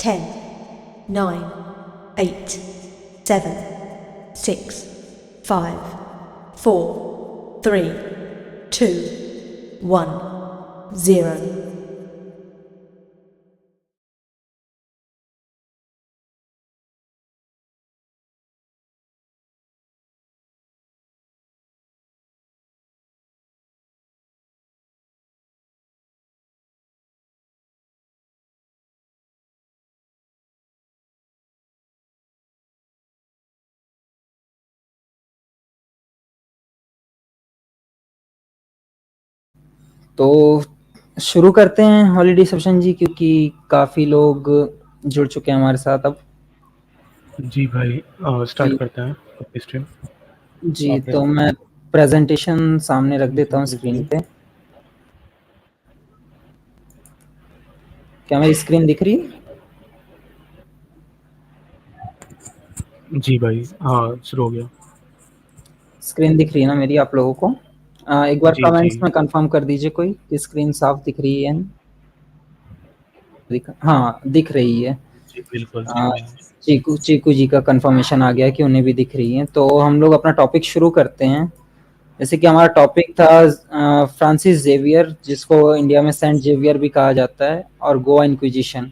10, 9, 8, 7, 6, 5, 4, 3, 2, 1, 0. तो शुरू करते हैं हॉलीडे सेशन जी, क्योंकि काफ़ी लोग जुड़ चुके हैं हमारे साथ अब। जी भाई, स्टार्ट जी करते हैं अपनी स्ट्रीम। जी, आप तो यहाँ मैं प्रेजेंटेशन सामने रख देता हूँ जी स्क्रीन पे। क्या मेरी स्क्रीन दिख रही है? जी भाई, हाँ शुरू हो गया। स्क्रीन दिख रही है ना मेरी आप लोगों को? एक बार जी जी कमेंट्स में कंफर्म कर दीजिए कोई कि स्क्रीन साफ दिख रही है। हाँ, दिख रही है। जी बिल्कुल जी अ, बिल्कुल। चीकू चीकू जी का कंफर्मेशन आ गया कि उन्हें भी दिख रही है। तो हम लोग अपना टॉपिक शुरू करते हैं। जैसे कि हमारा टॉपिक था फ्रांसिस जेवियर, जिसको इंडिया में सेंट जेवियर भी कहा जाता है, और गोवा इंक्विजिशन।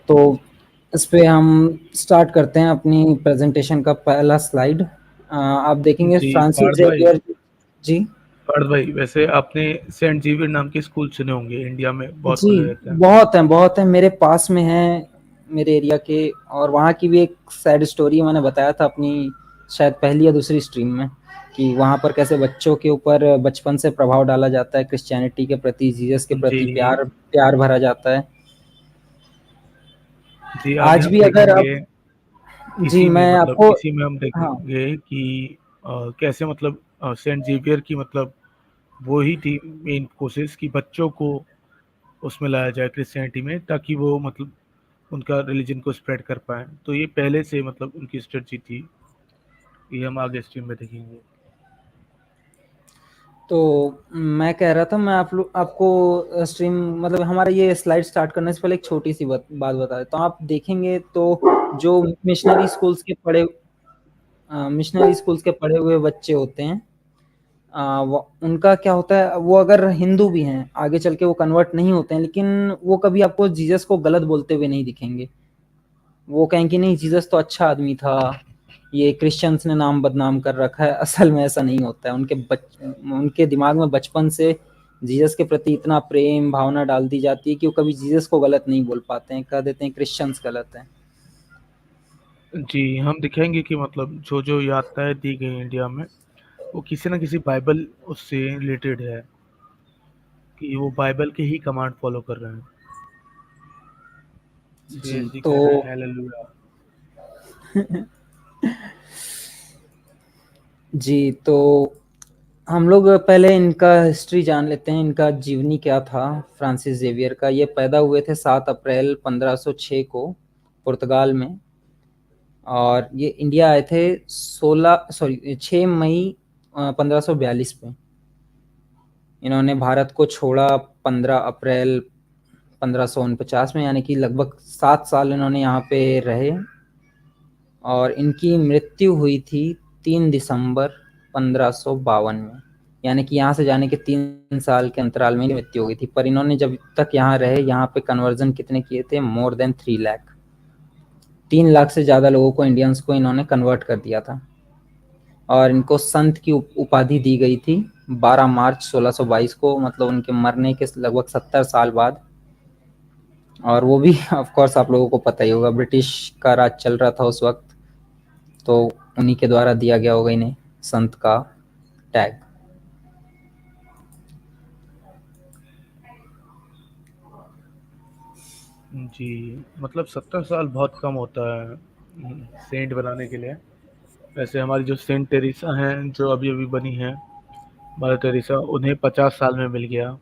तो इस पे हम स्टार्ट करते हैं अपनी प्रेजेंटेशन का पहला स्लाइड। आप देखेंगे जी फ्रांसिस पार्थ भाई, जेवियर जी। वैसे आपने सेंट जेवियर नाम के स्कूल सुने होंगे, इंडिया में बहुत जी, खुले रहते हैं। बहुत हैं, मेरे पास में है, मेरे एरिया के। और वहाँ की भी एक सैड स्टोरी मैंने बताया था अपनी शायद पहली या दूसरी स्ट्रीम में, कि वहाँ पर कैसे बच्चों के ऊपर बचपन से प्रभाव डाला जाता है, क्रिश्चियनिटी के प्रति, जीसस के जी प्रति प्यार प्यार भरा जाता है। जी, आप आज यहाँ भी अगर देखेंगे, आप जी मैं आपको इसी में हम हाँ देखेंगे कि कैसे मतलब सेंट जेवियर की मतलब वो ही थी मेन कोशिश कि बच्चों को उसमें लाया जाए क्रिश्चियनिटी में, ताकि वो मतलब उनका रिलीजन को स्प्रेड कर पाए। तो ये पहले से मतलब उनकी स्ट्रेटजी थी। ये हम आगे स्ट्रीम में देखेंगे। तो मैं कह रहा था, मैं आपको स्ट्रीम मतलब हमारा ये स्लाइड स्टार्ट करने से पहले एक छोटी सी बात बता देता हूँ। आप देखेंगे तो जो मिशनरी स्कूल्स के पढ़े हुए बच्चे होते हैं, उनका क्या होता है, वो अगर हिंदू भी हैं आगे चल के वो कन्वर्ट नहीं होते हैं, लेकिन वो कभी आपको जीसस को गलत बोलते हुए नहीं दिखेंगे। वो कहेंगे नहीं, जीसस तो अच्छा आदमी था, ये क्रिश्चियंस ने नाम बदनाम कर रखा है। असल में ऐसा नहीं होता है। उनके दिमाग में बचपन से जीसस के प्रति इतना प्रेम भावना डाल दी जाती है कि वो कभी जीसस को गलत नहीं बोल पाते हैं, कह देते हैं क्रिश्चियंस गलत हैं। जी, हम दिखाएंगे कि मतलब जो जो यात्राएं दी गई इंडिया में, वो किसी ना किसी बाइबल उससे रिलेटेड है, कि वो बाइबल के ही कमांड फॉलो कर रहे हैं। जी सीएसजी तो कह रहे हैं हालेलुया। जी तो हम लोग पहले इनका हिस्ट्री जान लेते हैं, इनका जीवनी क्या था। फ्रांसिस जेवियर का, ये पैदा हुए थे 7 अप्रैल 1506 को पुर्तगाल में, और ये इंडिया आए थे 6 मई 1542 में। इन्होंने भारत को छोड़ा 15 अप्रैल 1549 में, यानी कि लगभग 7 साल इन्होंने यहाँ पे रहे। और इनकी मृत्यु हुई थी 3 दिसंबर 1552 में, यानी कि यहाँ से जाने के 3 साल के अंतराल में इनकी मृत्यु हो गई थी। पर इन्होंने जब तक यहाँ रहे, यहाँ पे कन्वर्जन कितने किए थे? मोर देन 3 लाख। 3 लाख से ज़्यादा लोगों को, इंडियंस को इन्होंने कन्वर्ट कर दिया था। और इनको संत की उपाधि दी गई थी 12 मार्च 1622 को, मतलब उनके मरने के लगभग 70 साल बाद। और वो भी ऑफ कोर्स आप लोगों को पता ही होगा, ब्रिटिश का राज चल रहा था उस वक्त, तो उन्हीं के द्वारा दिया गया होगा इन्हें संत का टैग। जी, मतलब 70 साल बहुत कम होता है सेंट बनाने के लिए। वैसे हमारी जो सेंट टेरेसा हैं, जो अभी अभी बनी हैं, मदर टेरेसा, उन्हें 50 साल में मिल गया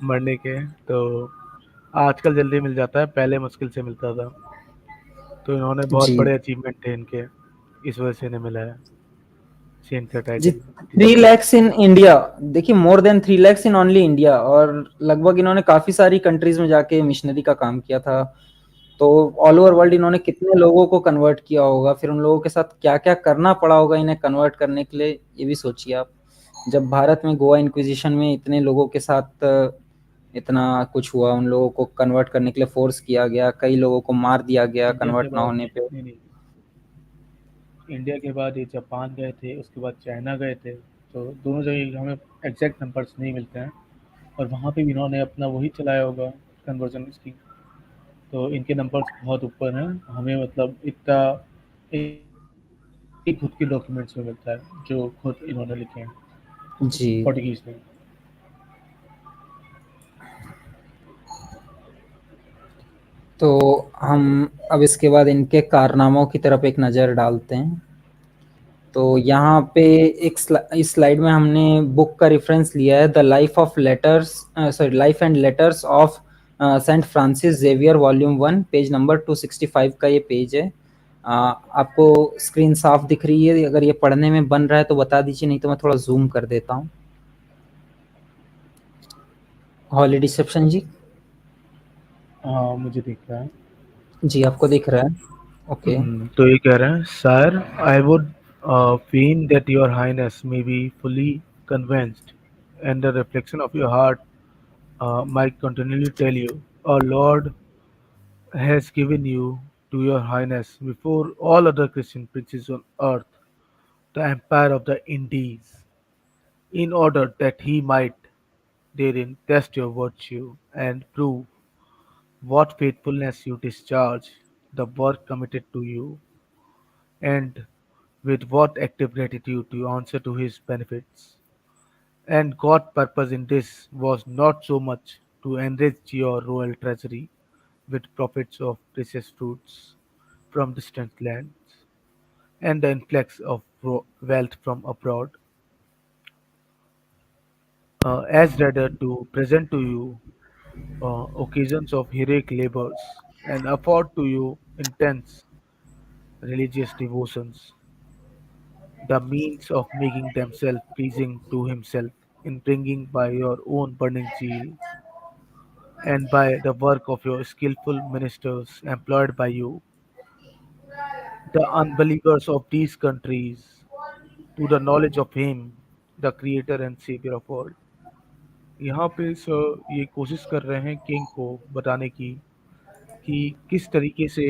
मरने के। तो आजकल जल्दी मिल जाता है, पहले मुश्किल से मिलता था। तो इन्होंने बहुत जी बड़े अचीवमेंट थे इनके, इस वजह से इन्हें मिला है। जी, sensitizing three teaching. Lakhs in India. देखिए, more than 3 lakhs in only India, और लगभग इन्होंने काफी सारी कंट्रीज में जाके मिशनरी का काम किया था। तो ऑल ओवर वर्ल्ड हाँ, इन्होंने कितने लोगों को कन्वर्ट किया होगा, फिर उन लोगों के साथ क्या क्या करना पड़ा होगा इन्हें कन्वर्ट करने के लिए, ये भी सोचिए आप। जब भारत में गोवा इंक्विजिशन में इतने लोगों के साथ इतना कुछ हुआ, उन लोगों को कन्वर्ट करने के लिए फोर्स किया गया, कई लोगों को मार दिया गया इंडिया के कन्वर्ट ना बाद होने पे। नहीं, नहीं, इंडिया के बाद ये जापान गए थे, उसके बाद चाइना गए थे, तो दोनों जगह हमें एग्जैक्ट नंबर्स नहीं मिलते हैं, और वहाँ पे भी इन्होंने अपना वही चलाया होगा कन्वर्जन स्कीम। तो इनके नंबर्स बहुत ऊपर हैं, हमें मतलब इतना एक खुद के डॉक्यूमेंट्स में मिलता है जो खुद इन्होंने लिखे हैं जी, पोर्टुगीज में। तो हम अब इसके बाद इनके कारनामों की तरफ एक नज़र डालते हैं। तो यहाँ पे इस स्लाइड में हमने बुक का रेफरेंस लिया है, the life of letters, sorry, life and letters of Saint Francis Xavier volume 1, page number 265 का ये पेज है। आपको स्क्रीन साफ दिख रही है? अगर ये पढ़ने में बन रहा है तो बता दीजिए, नहीं तो मैं थोड़ा जूम कर देता हूँ। हॉली रिसेप्शन जी। हाँ, मुझे दिख रहा है। जी, आपको दिख रहा है? ओके। तो ये कह रहे हैं, sir, I would feign that your highness may be fully convinced, and the reflection of your heart might continually tell you, our Lord has given you to your highness before all other Christian princes on earth the empire of the Indies, in order that he might therein test your virtue and prove what faithfulness you discharge the work committed to you, and with what active gratitude you answer to his benefits. And God's purpose in this was not so much to enrich your royal treasury with profits of precious fruits from distant lands, and the influx of wealth from abroad, as rather to present to you occasions of heroic labors, and afford to you intense religious devotions, the means of making themselves pleasing to himself, in bringing by your own burning zeal, and by the work of your skillful ministers employed by you, the unbelievers of these countries, to the knowledge of Him, the Creator and Savior of all। यहाँ पे sir ये कोशिश कर रहे हैं king को बताने की कि किस तरीके से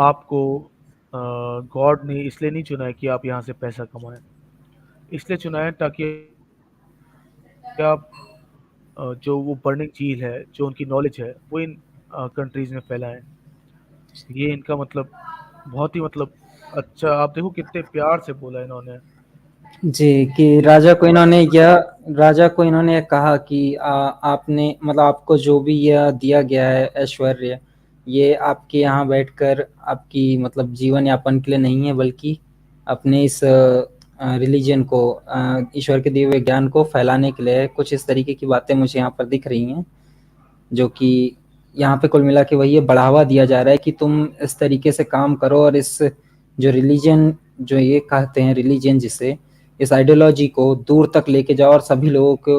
आपको गॉड ने इसलिए नहीं चुना है कि आप यहाँ से पैसा कमाएं, इसलिए चुना है ताकि आप जो वो बर्निंग झील है, जो उनकी नॉलेज है, वो इन कंट्रीज में फैलाएं। ये इनका मतलब बहुत ही मतलब अच्छा, आप देखो कितने प्यार से बोला इन्होंने। जी, कि ये राजा को इन्होंने कहा कि आपने मतलब आपको जो भी यह दिया गया है ऐश्वर्य, ये आपके यहाँ बैठकर आपकी मतलब जीवन यापन के लिए नहीं है, बल्कि अपने इस रिलीजन को, ईश्वर के दिए हुए ज्ञान को फैलाने के लिए है। कुछ इस तरीके की बातें मुझे यहाँ पर दिख रही हैं, जो कि यहाँ पे कुल मिला के वही ये बढ़ावा दिया जा रहा है कि तुम इस तरीके से काम करो, और इस जो रिलीजन, जो ये कहते हैं रिलीजन जिसे, इस आइडियोलॉजी को दूर तक लेके जाओ और सभी लोगों के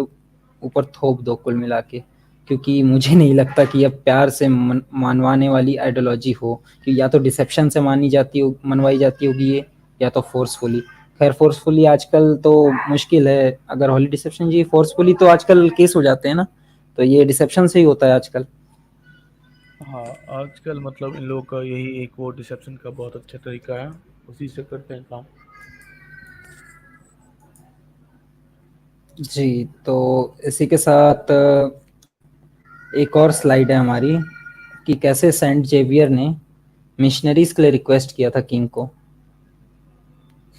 ऊपर थोप दो कुल मिला के। क्योंकि मुझे नहीं लगता कि यह प्यार से मानवाने वाली आइडियोलॉजी हो, कि या तो डिसेप्शन से मानी जाती हो, मनवाई जाती होगी ये, या तो फोर्सफुली। खैर, फोर्सफुली आजकल तो मुश्किल है, अगर होली डिसेप्शन जी फोर्सफुली तो आजकल केस हो जाते हैं ना, तो ये डिसेप्शन से ही होता है आजकल। हाँ, आजकल मतलब इन लोगों का यही एक वो डिसेप्शन का बहुत अच्छा तरीका है, उसी से करते हैं काम। जी, तो इसी के साथ एक और स्लाइड है हमारी, कि कैसे सेंट जेवियर ने मिशनरीज के लिए रिक्वेस्ट किया था किंग को।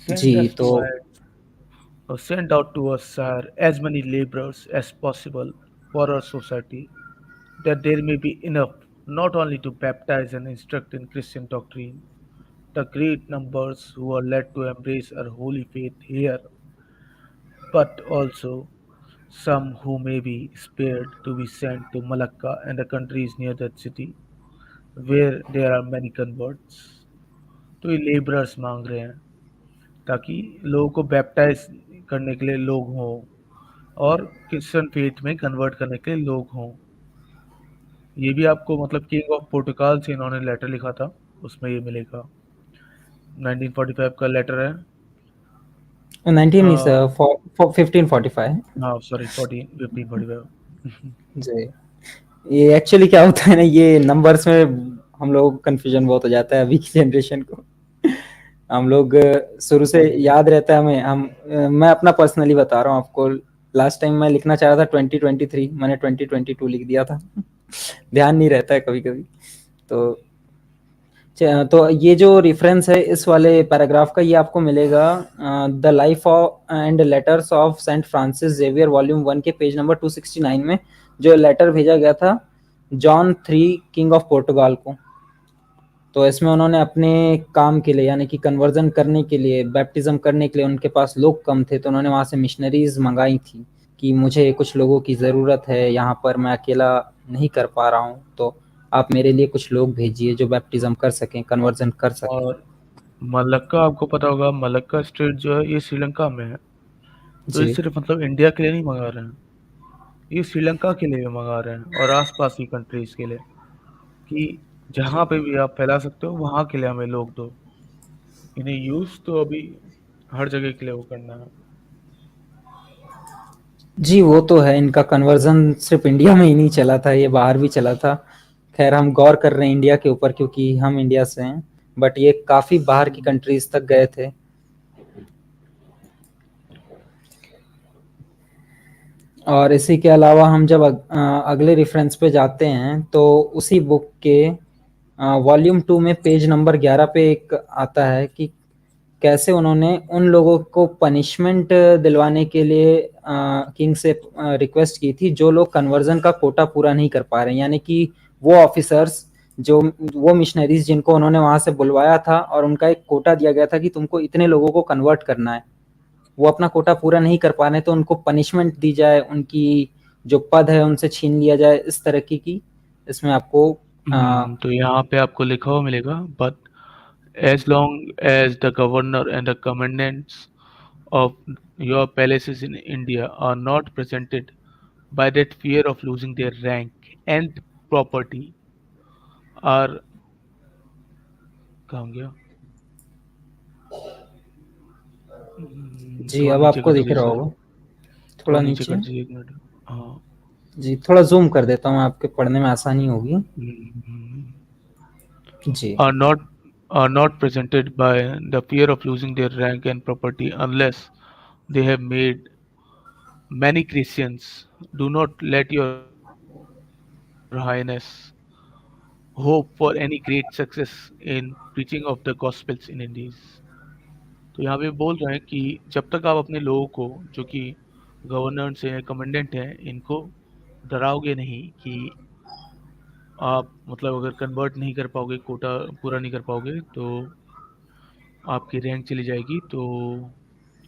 सेंड जी, अस तो to my send out to us, sir, as many laborers as possible for our society, that there may be enough not only to baptize and instruct in Christian doctrine the great numbers who are led to embrace our holy faith here, but also some who may be spared to be sent to Malacca and the countries near that city, where there are many converts। तो ये labourers मांग रहे हैं, ताकि लोगों को baptise करने के लिए लोग हों और क्रिश्चियन फेथ में कन्वर्ट करने के लिए लोग हों। ये भी आपको मतलब किंग ऑफ पोर्टुगाल से इन्होंने लेटर लिखा था, उसमें ये मिलेगा। 1945 का लेटर है। 19 नहीं सर, 1545। हाँ सॉरी, 1545। जी, ये एक्चुअली क्या होता है ना, ये नंबर्स में हम लोग को कंफ्यूजन बहुत हो जाता है अभी की जनरेशन को। हम लोग शुरू से याद रहता है हमें, मैं अपना पर्सनली बता रहा हूँ आपको। लास्ट टाइम मैं लिखना चाह रहा था 2023, मैंने 2022 लिख दिया था। ध्यान नहीं रहता है कभी कभी। तो ये जो रेफरेंस है इस वाले पैराग्राफ का, ये आपको मिलेगा the life of and letters of Saint Francis Xavier volume 1 के पेज नंबर 269 में, जो लेटर भेजा गया था जॉन 3 किंग ऑफ पोर्टुगाल को। तो इसमें उन्होंने अपने काम के लिए, यानी कि कन्वर्जन करने के लिए, बैप्टिज्म करने के लिए, उनके पास लोग कम थे, तो उन्होंने वहाँ से मिशनरीज मंगाई थी कि मुझे कुछ लोगों की ज़रूरत है यहाँ पर, मैं अकेला नहीं कर पा रहा हूँ, तो आप मेरे लिए कुछ लोग भेजिए जो बैप्टिज्म कर सकें, कन्वर्जन कर सकें। और मलक्का, आपको पता होगा मलक्का स्टेट जो है ये श्रीलंका में है। तो ये जी सिर्फ मतलब इंडिया के लिए नहीं मंगा रहे हैं, ये श्रीलंका के लिए भी मंगा रहे हैं और आसपास की कंट्रीज के लिए, कि जहाँ पे भी आप फैला सकते हो वहाँ के लिए हमें लोग दो। इन्हें यूज तो अभी हर जगह के लिए वो करना है। जी, वो तो है। इनका कन्वर्जन सिर्फ इंडिया में ही नहीं चला था, ये बाहर भी चला था। खैर हम गौर कर रहे हैं इंडिया के ऊपर क्योंकि हम इंडिया से हैं, बट ये काफ़ी बाहर की कंट्रीज तक गए थे। और इसी के अलावा हम जब अगले रेफरेंस पे जाते हैं तो उसी बुक के वॉल्यूम 2 में पेज नंबर 11 पे एक आता है कि कैसे उन्होंने उन लोगों को पनिशमेंट दिलवाने के लिए किंग से रिक्वेस्ट की थी जो लोग कन्वर्जन का कोटा पूरा नहीं कर पा रहे हैं, यानी कि वो ऑफिसर्स, जो वो मिशनरीज जिनको उन्होंने वहां से बुलवाया था और उनका एक कोटा दिया गया था कि तुमको इतने लोगों को कन्वर्ट करना है, वो अपना कोटा पूरा नहीं कर पा रहे तो उनको पनिशमेंट दी जाए, उनकी जो पद है उनसे छीन लिया जाए, इस तरह की इसमें आपको तो यहाँ पे आपको लिखा हुआ मिलेगा, but as long as the governor and the commandants of your palaces in India are not presented by that fear of losing their rank and property are कहाँ गया? जी थोड़ा अब नीचे आपको कर दिख दीजिए रहा सर, होगा, थोड़ा थोड़ा नीचे नीचे। कर दीजिए, 1 मिनट। हाँ। जी थोड़ा जूम कर देता हूँ, आपके पढ़ने में आसानी होगी। जी are not are not presented by the fear of losing their rank and property unless they have made many Christians. Do not let your highness hope for any great success in preaching of the gospels in Indies. तो यहाँ पे बोल रहे हैं कि जब तक आप अपने लोगों को, जो कि गवर्नर से कमांडेंट हैं, इनको डराओगे नहीं कि आप मतलब अगर कन्वर्ट नहीं कर पाओगे, कोटा पूरा नहीं कर पाओगे, तो आपकी रैंक चली जाएगी, तो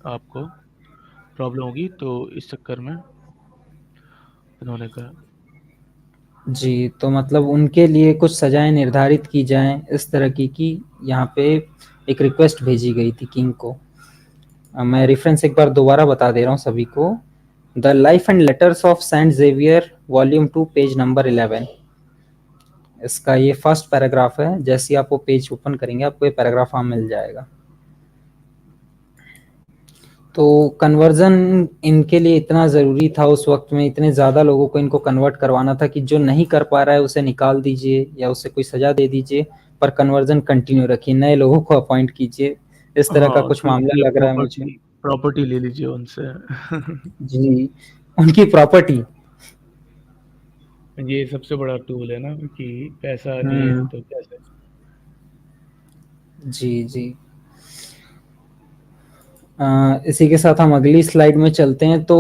आपको प्रॉब्लम होगी। तो इस चक्कर में इन्होंने कहा। जी, तो मतलब उनके लिए कुछ सजाएं निर्धारित की जाएं, इस तरह की यहाँ पे एक रिक्वेस्ट भेजी गई थी किंग को। मैं रेफरेंस एक बार दोबारा बता दे रहा हूँ सभी को। The life and letters of saint Xavier volume 2 page number 11, इसका ये फर्स्ट पैराग्राफ है। जैसे ही आप वो पेज ओपन करेंगे आपको ये पैराग्राफ वहाँ मिल जाएगा। तो कन्वर्जन इनके लिए इतना ज़रूरी था उस वक्त में, इतने ज़्यादा लोगों को इनको कन्वर्ट करवाना था कि जो नहीं कर पा रहा है उसे निकाल दीजिए या उसे कोई सज़ा दे दीजिए, पर कन्वर्जन कंटिन्यू रखिए, नए लोगों को अपॉइंट कीजिए। इस तरह का हाँ, कुछ तो मामला उनकी लग रहा है मुझे। प्रॉपर्टी प्रॉपर्टी ले लीजिए उनसे। जी, उनकी प्रॉपर्टी। ये सबसे बड़ा टूल है ना, कि पैसा नहीं है हुँ, तो कैसे। जी, जी। इसी के साथ हम अगली स्लाइड में चलते हैं। तो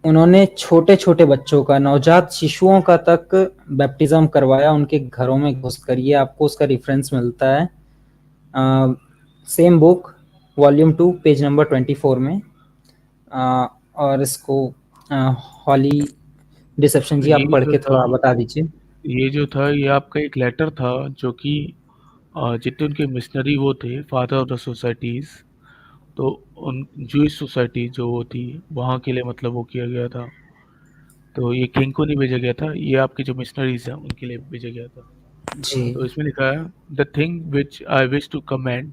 उन्होंने छोटे-छोटे बच्चों का, नवजात शिशुओं का तक बैप्टिज़्म करवाया उनके घरों में घुसकर। ये आपको उसका रेफरेंस मिलता है same book volume 2 page number 24 में। और इसको हॉली डिसेप्शन जी ये आप पढ़ जो के था थोड़ा बता दीजिए। ये जो था ये आपका एक लेटर था, जो कि जितने उनके मिशनरी वो थे, फादर ऑफ द सोसाइटीज, तो उन जूइश सोसाइटी जो वो थी वहाँ के लिए मतलब वो किया गया था। तो ये किंग को नहीं भेजा गया था, ये आपके जो मिशनरीज हैं उनके लिए भेजा गया था। जी। तो इसमें लिखा है, the thing which I wish to commend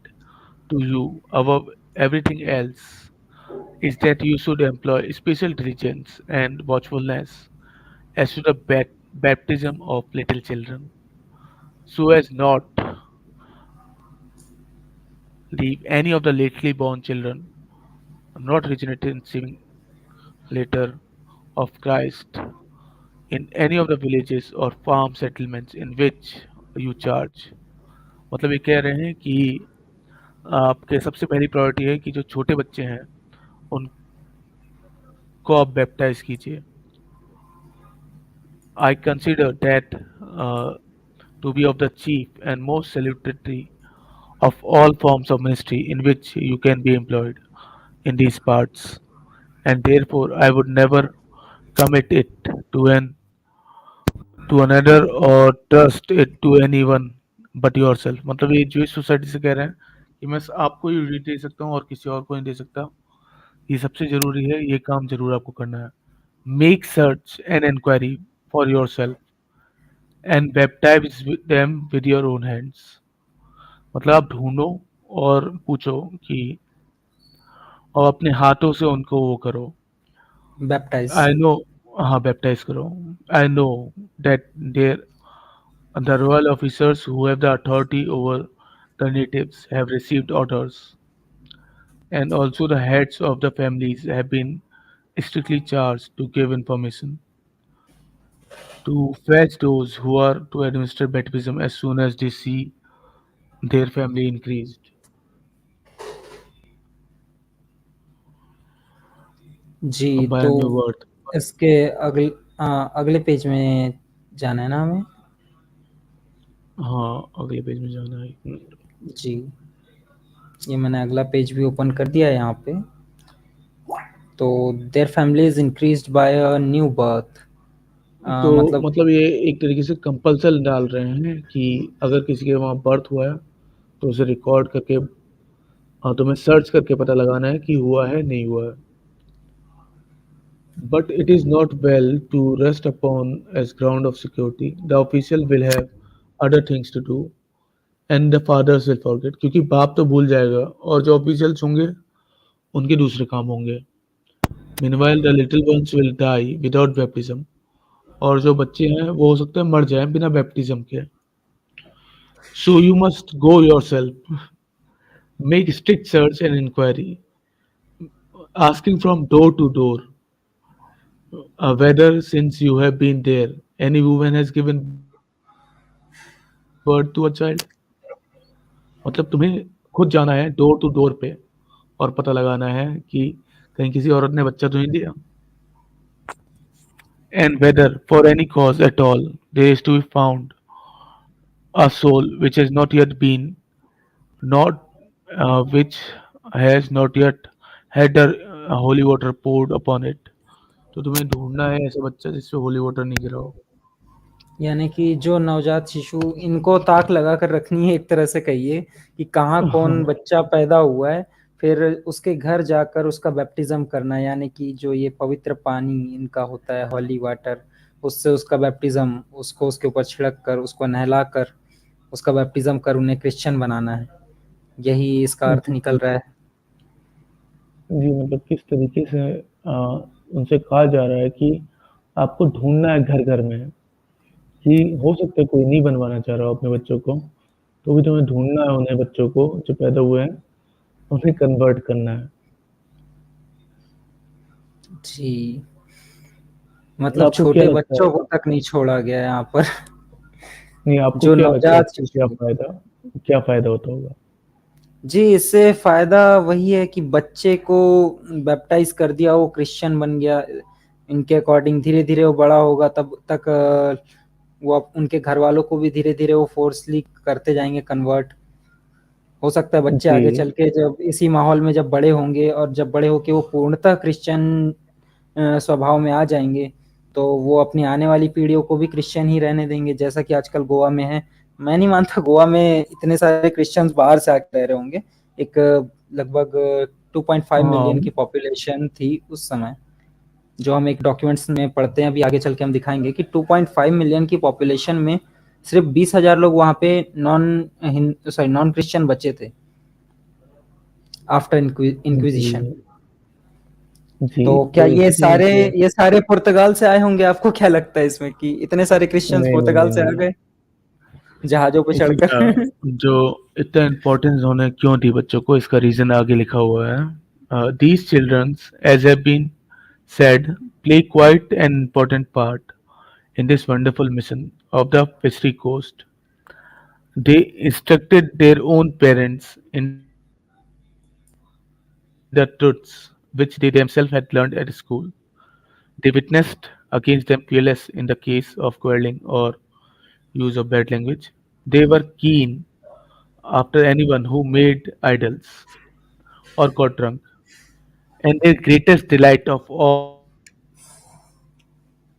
to you above everything else is that you should employ special diligence and watchfulness as to the baptism of little children, so as not leave any of the lately born children not regenerated in saving later of Christ in any of the villages or farm settlements in which you charge। मतलब ये कह रहे हैं कि आपके सबसे पहली priority है कि जो छोटे बच्चे हैं उनको आप बैप्टाइज कीजिए। I consider that uh, to be of the chief and most salutary of all forms of ministry in which you can be employed in these parts, and therefore I would never commit it to an to another or trust it to anyone but yourself। मतलब ये Jewish society से कह रहे हैं कि मैं आपको ही duty दे सकता हूँ और किसी और को नहीं दे सकता। ये सबसे जरूरी है, ये काम जरूर आपको करना है। Make search and inquiry for yourself and baptize them with your own hands। मतलब आप ढूंढो और पूछो कि और अपने हाथों से उनको वो करो। बैप्टाइज। आई नो, हाँ बैप्टाइज करो। I know that there the royal officers who have the authority over the natives have received orders, and also the heads of the families have been strictly charged to give information to fetch those who are to administer baptism as soon as they see their family increased जी, by a new तो birth। इसके अगले page में जाना है ना हमें? हाँ, अगले पेज में जाना है, 1 मिनट। जी, ये मैंने अगला पेज भी ओपन कर दिया है यहाँ पे। तो their family is increased by a new birth. तो मतलब मतलब ये एक तरीके से कंपल्सन डाल रहे हैं कि अगर किसी के वहाँ बर्थ हुआ है तो उसे रिकॉर्ड करके तुम्हें सर्च करके पता लगाना है कि हुआ है नहीं हुआ है। But it is not well to rest upon as ground of security। The official will have other things to do and the fathers will forget। क्योंकि बाप तो भूल जाएगा और जो ऑफिशियल्स होंगे उनके दूसरे काम होंगे। Meanwhile the little ones will die without baptism। और जो बच्चे हैं वो हो सकता है मर जाएं बिना बैप्टिज्म के। So you must go yourself, make strict search and inquiry, asking from door to door whether since you have been there any woman has given birth to a child। मतलब तुम्हें खुद जाना है डोर टू डोर पे और पता लगाना है कि कहीं किसी औरत ने बच्चा तो नहीं दिया। And whether for any cause at all there is to be found a soul which has not yet been not which has not yet had the holy water poured upon it। तो तुम्हें ढूंढना है ऐसा बच्चा जिसपे holy water नहीं गिरा हो। यानी कि जो नवजात शिशु, इनको ताक लगा कर रखनी है एक तरह से कहिए कि कहाँ कौन हाँ, बच्चा पैदा हुआ है, फिर उसके घर जाकर उसका बैप्टिज्म करना। यानी कि जो ये पवित्र पानी इनका होता है हॉली वाटर, उससे उसका बैप्टिज्म, उसको उसके ऊपर छिड़क कर, उसको नहला कर, उसका बैप्टिज्म कर उन्हें क्रिश्चियन बनाना है। यही इसका अर्थ निकल रहा है। जी मतलब किस तरीके से उनसे कहा जा रहा है कि आपको ढूंढना है घर घर में कि हो सकता है कोई नहीं बनवाना चाह रहा हो अपने बच्चों को, तो भी तुम्हें ढूंढना है उन्हें बच्चों को जो पैदा हुए हैं, उन्हें कन्वर्ट करना है। जी, और मतलब आपको क्या छोटे लगता है, बच्चों को तक नहीं छोड़ा गया है यहाँ पर। नहीं आपको जो क्या लगता है नवजात इससे शिशु, क्या फायदा होता होगा? जी, इससे फायदा वही है कि बच्चे को बैप्टाइज कर दिया, वो क्रिश्चियन बन गया। इनके अकॉर्डिंग धीरे धीरे वो बड़ा होगा, तब तक वो उनके घर वालों को भी धीरे धीरे वो फोर्सली करते जाएंगे कन्वर्ट। हो सकता है बच्चे जी, आगे चल के जब इसी माहौल में जब बड़े होंगे और जब बड़े होके वो पूर्णतः क्रिश्चियन स्वभाव में आ जाएंगे, तो वो अपनी आने वाली पीढ़ियों को भी क्रिश्चियन ही रहने देंगे, जैसा कि आजकल गोवा में है। मैं नहीं मानता गोवा में इतने सारे क्रिश्चियंस बाहर से आके रह रहे होंगे। एक लगभग 2.5 मिलियन की हाँ पॉपुलेशन थी उस समय, जो हम एक डॉक्यूमेंट्स में पढ़ते हैं, अभी आगे चल के हम दिखाएंगे कि 2.5 मिलियन की पॉपुलेशन में सिर्फ 20,000 लोग वहाँ पे नॉन क्रिश्चियन बचे थे आफ्टर इंक्विजिशन। जी जी। तो क्या तो इसीलिए जो ये सारे पुर्तगाल से आए होंगे? आपको क्या लगता है इसमें कि इतने सारे क्रिश्चियंस नहीं नहीं पुर्तगाल नहीं से आ नहीं, गए जहाजों पे इसमें क्या चढ़कर? जो इतना इम्पोर्टेंस उन्होंने क्यों दी बच्चों को, इसका रीजन आगे लिखा हुआ है। These childrens as have been said play quite an important part in this wonderful mission of the Pacific coast. They instructed their own parents in the truths which they themselves had learned at school. They witnessed against them fearless in the case of quarreling or use of bad language. They were keen after anyone who made idols or got drunk. And their greatest delight of all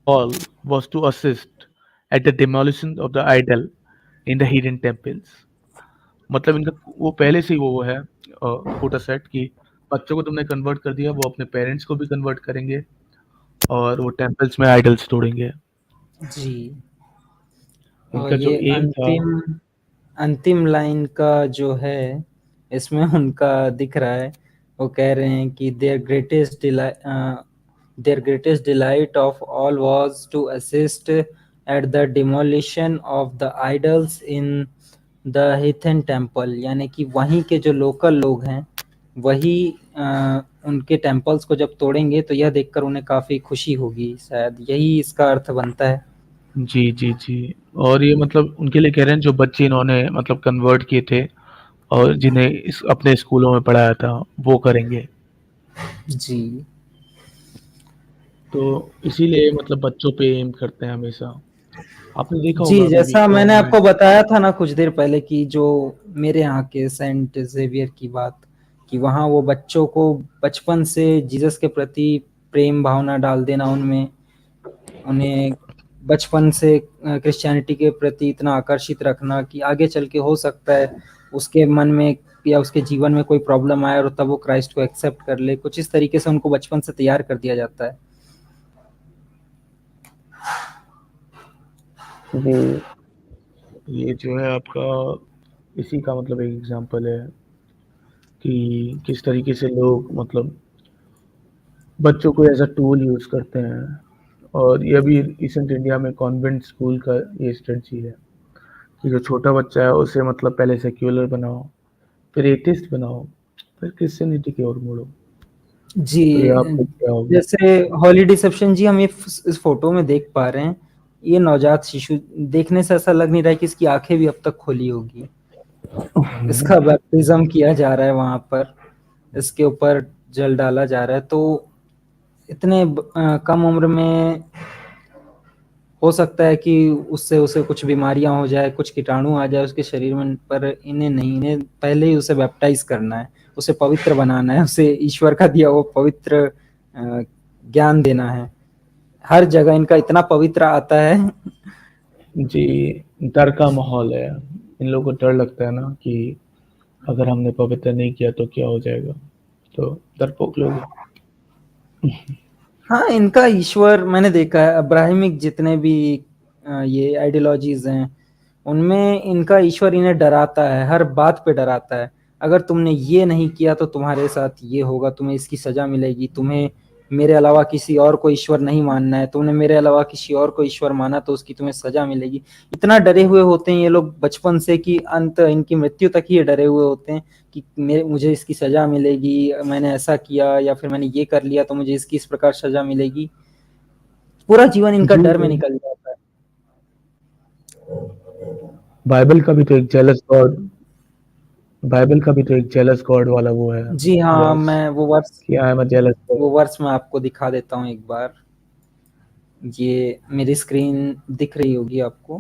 was to assist at the demolition of the idol in the hidden temples. मतलब इनका वो पहले से ही वो है Kota set कि बच्चों को तुमने कन्वर्ट कर दिया, वो अपने पेरेंट्स को भी कन्वर्ट करेंगे और वो टेम्पल्स में आइडल्स तोड़ेंगे। जी। उनका और जो ये एम था। अंतिम लाइन का जो है इसमें उनका दिख रहा है, वो कह रहे हैं कि their greatest delight of all was to assist at the demolition of the idols in the heathen temple, यानी कि वहीं के जो लोकल लोग हैं वही उनके टेम्पल्स को जब तोड़ेंगे तो यह देखकर उन्हें काफी खुशी होगी, शायद यही इसका अर्थ बनता है। जी जी जी। और ये मतलब उनके लिए कह रहे हैं जो बच्चे इन्होंने मतलब कन्वर्ट किए थे और जिन्हें अपने स्कूलों में पढ़ाया था वो करेंगे। जी तो इसीलिए मतलब बच्चों पे एम करते हैं हमेशा। आपने देखा जी, होगा अभी भी जैसा मैंने गवर्नमेंट। आपको बताया था ना कुछ देर पहले कि जो मेरे यहाँ के सेंट जेवियर की बात, कि वहाँ वो बच्चों को बचपन से जीसस के प्रति प्रेम भावना डाल देना उनमें, उन्हें बचपन से क्रिश्चियनिटी के प्रति इतना आकर्षित रखना कि आगे चल के हो सकता है उसके मन में या उसके जीवन में कोई प्रॉब्लम आए और तब वो क्राइस्ट को एक्सेप्ट कर ले, कुछ इस तरीके से उनको बचपन से तैयार कर दिया जाता है। जी। ये जो है आपका इसी का मतलब एक एग्जांपल है कि किस तरीके से लोग मतलब बच्चों को एज अ टूल यूज करते हैं। और ये अभी रिसेंट इंडिया में कॉन्वेंट स्कूल का ये स्ट्रेटजी है कि जो छोटा बच्चा है उसे मतलब पहले सेक्युलर बनाओ, फिर एथिस्ट बनाओ, फिर क्रिश्चियनिटी की ओर मोड़ो। जी, तो ये आपको क्या होगा। जैसे हॉली डिसेप्शन जी, हम ये इस फोटो में देख पा रहे हैं, ये नवजात शिशु देखने से ऐसा लग नहीं रहा है कि इसकी आंखें भी अब तक खोली होगी। इसका बैप्टिज्म किया जा रहा है वहां पर, इसके ऊपर जल डाला जा रहा है, तो इतने कम उम्र में हो सकता है कि उससे उसे कुछ बीमारियां हो जाए, कुछ कीटाणु आ जाए उसके शरीर में, पर इन्हें नहीं, इन्हें पहले ही उसे बैप्टाइज करना है, उसे पवित्र बनाना है, उसे ईश्वर का दिया वो पवित्र ज्ञान देना है। हर जगह इनका इतना पवित्र आता है। जी। डर का माहौल है, इन लोगों को डर लगता है ना कि अगर हमने पवित्र नहीं किया तो क्या हो जाएगा, तो डरपोक लोग हैं। हाँ, इनका ईश्वर मैंने देखा है, अब्राहमिक जितने भी ये आइडियोलॉजीज हैं उनमें इनका ईश्वर इन्हें डराता है, हर बात पे डराता है। अगर तुमने ये नहीं किया तो तुम्हारे साथ ये होगा, तुम्हें इसकी सजा मिलेगी, तुम्हें मेरे अलावा किसी और को ईश्वर नहीं मानना है, तुमने मेरे अलावा किसी और को ईश्वर माना तो उसकी तुम्हें सजा मिलेगी। इतना डरे हुए होते हैं ये लोग बचपन से कि अंत इनकी मृत्यु तक ही ये डरे हुए होते हैं कि मुझे इसकी सजा मिलेगी, मैंने ऐसा किया या फिर मैंने ये कर लिया तो मुझे इसकी इस प्रकार सजा मिलेगी। पूरा जीवन इनका जी डर में जी। निकल जाता है। बाइबल का भी तो एक जेलस गॉड बाइबल का भी तो एक जेलस गॉड वाला वो है जी हाँ, वर्स मैं कि I am a jealous God. वो वर्ड्स मैं आपको दिखा देता हूँ एक बार। ये मेरी स्क्रीन दिख रही होगी आपको।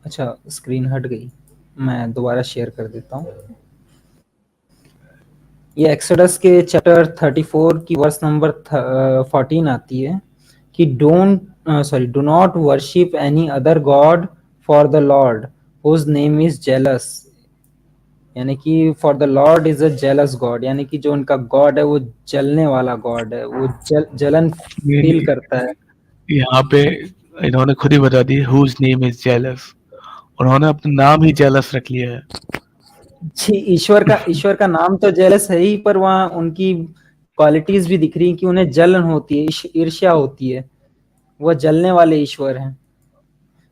अच्छा, स्क्रीन हट गई, मैं दोबारा शेयर कर देता हूँ। ये एक्सोडस के चैप्टर 34 की वर्स नंबर 14 आती है कि do not worship any other god for the Lord whose name is jealous. यानी कि for the Lord is a jealous God, यानी कि जो उनका गॉड है वो जलने वाला गॉड है, वो जलन फील ये करता है। यहाँ पे इन्होंने खुद ही बता दी, हुज नेम इज जेलस, उन्होंने अपना नाम ही जेलस रख लिया है। जी, ईश्वर का नाम तो जेलस है ही, पर वहाँ उनकी क्वालिटीज भी दिख रही हैं कि उन्हें जलन होती है, ईर्ष्या होती है, वह जलने वाले ईश्वर हैं।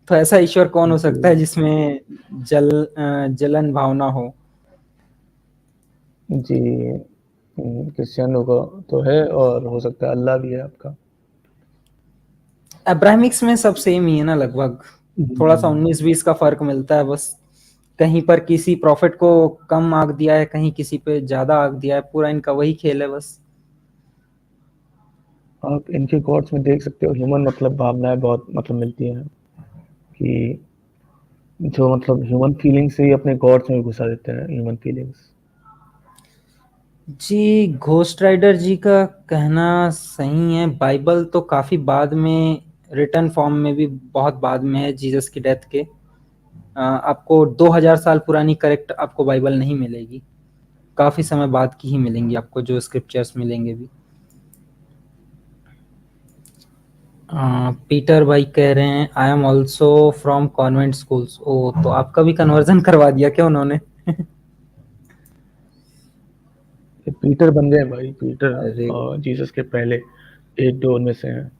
तो ऐसा ईश्वर कौन हो सकता है जिसमें जलन भावना हो। जी, क्रिश्चियनों का तो है, और हो सकता है अल्लाह भी है आपका। अब्राहमिक्स में सब सेम ही है ना लगभग, थोड़ा सा 19-20 का फर्क मिलता है बस। कहीं पर किसी प्रॉफिट को कम आंक दिया है, कहीं किसी पे ज्यादा आंक दिया है, पूरा इनका वही खेल है बस। आप इनके गॉड्स में देख सकते हो ह्यूमन मतलब भावनाएं बहुत मतलब मिलती हैं, कि जो मतलब ह्यूमन फीलिंग्स से ही अपने गॉड्स में घुसा देते हैं ह्यूमन फीलिंग्स। जी, घोस्ट राइडर जी का कहना सही है, बाइबल तो काफी बाद में रिटर्न फॉर्म में भी बहुत बाद में है जीसस की डेथ के। आपको 2000 साल पुरानी करेक्ट आपको बाइबल नहीं मिलेगी, काफी समय बाद की ही मिलेंगी आपको जो स्क्रिप्चर्स मिलेंगे भी। पीटर भाई कह रहे हैं I am also from convent schools. ओ, तो आपका भी कन्वर्जन करवा दिया क्या उन्होंने? ये पीटर बन गए भाई, पीटर अरे जीसस के पहले एक दो उनमें से हैं।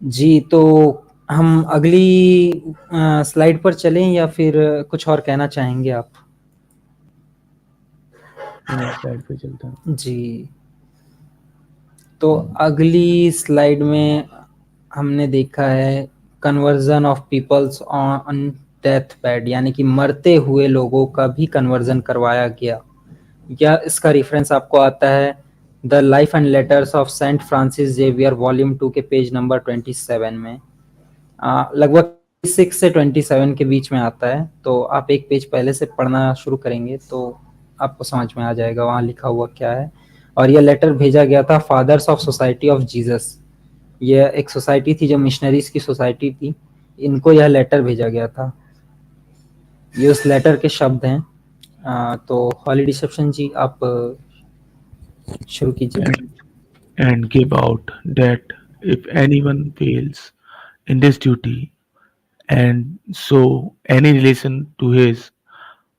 जी, तो हम अगली स्लाइड पर चलें या फिर कुछ और कहना चाहेंगे आप? नेक्स्ट स्लाइड पे चलते हैं। जी, तो अगली स्लाइड में हमने देखा है conversion of peoples on death bed, यानी कि मरते हुए लोगों का भी कन्वर्जन करवाया गया। या इसका रेफरेंस आपको आता है the life and letters of Saint Francis Xavier volume 2 के पेज नंबर 27 में। लगभग 6 से 27 के बीच में आता है, तो आप एक पेज पहले से पढ़ना शुरू करेंगे तो आपको समझ में आ जाएगा वहाँ लिखा हुआ क्या है। और यह लेटर भेजा गया था fathers of society of Jesus, यह एक सोसाइटी थी जो मिशनरीज की सोसाइटी थी, इनको यह लेटर भेजा गया था। ये उस लेटर के शब्द हैं। तो हॉली रिसेप्शन जी आप शुरू कीजिए। And give out that if anyone fails in this duty, and so any relation to his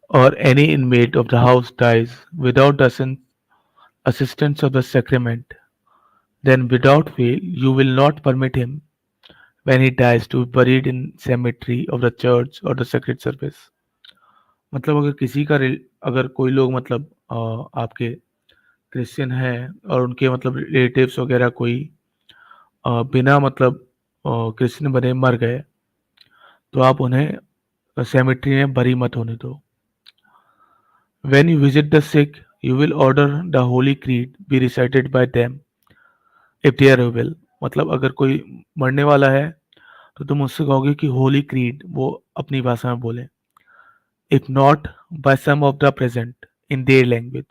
or any inmate of the house dies without the assistance of the sacrament, then without fail you will not permit him when he dies to be buried in cemetery of the church or the sacred service। मतलब अगर किसी का अगर कोई लोग मतलब आपके Christian है और उनके मतलब रिलेटिव्स वगैरह कोई बिना मतलब क्रिश्चियन बने मर गए, तो आप उन्हें सेमेट्री में बरी मत होने दो। When you visit the sick, you will order the Holy Creed be recited by them if they are able। मतलब अगर कोई मरने वाला है तो तुम उससे कहोगे कि होली क्रीड वो अपनी भाषा में बोले। If not by some of the present in their language,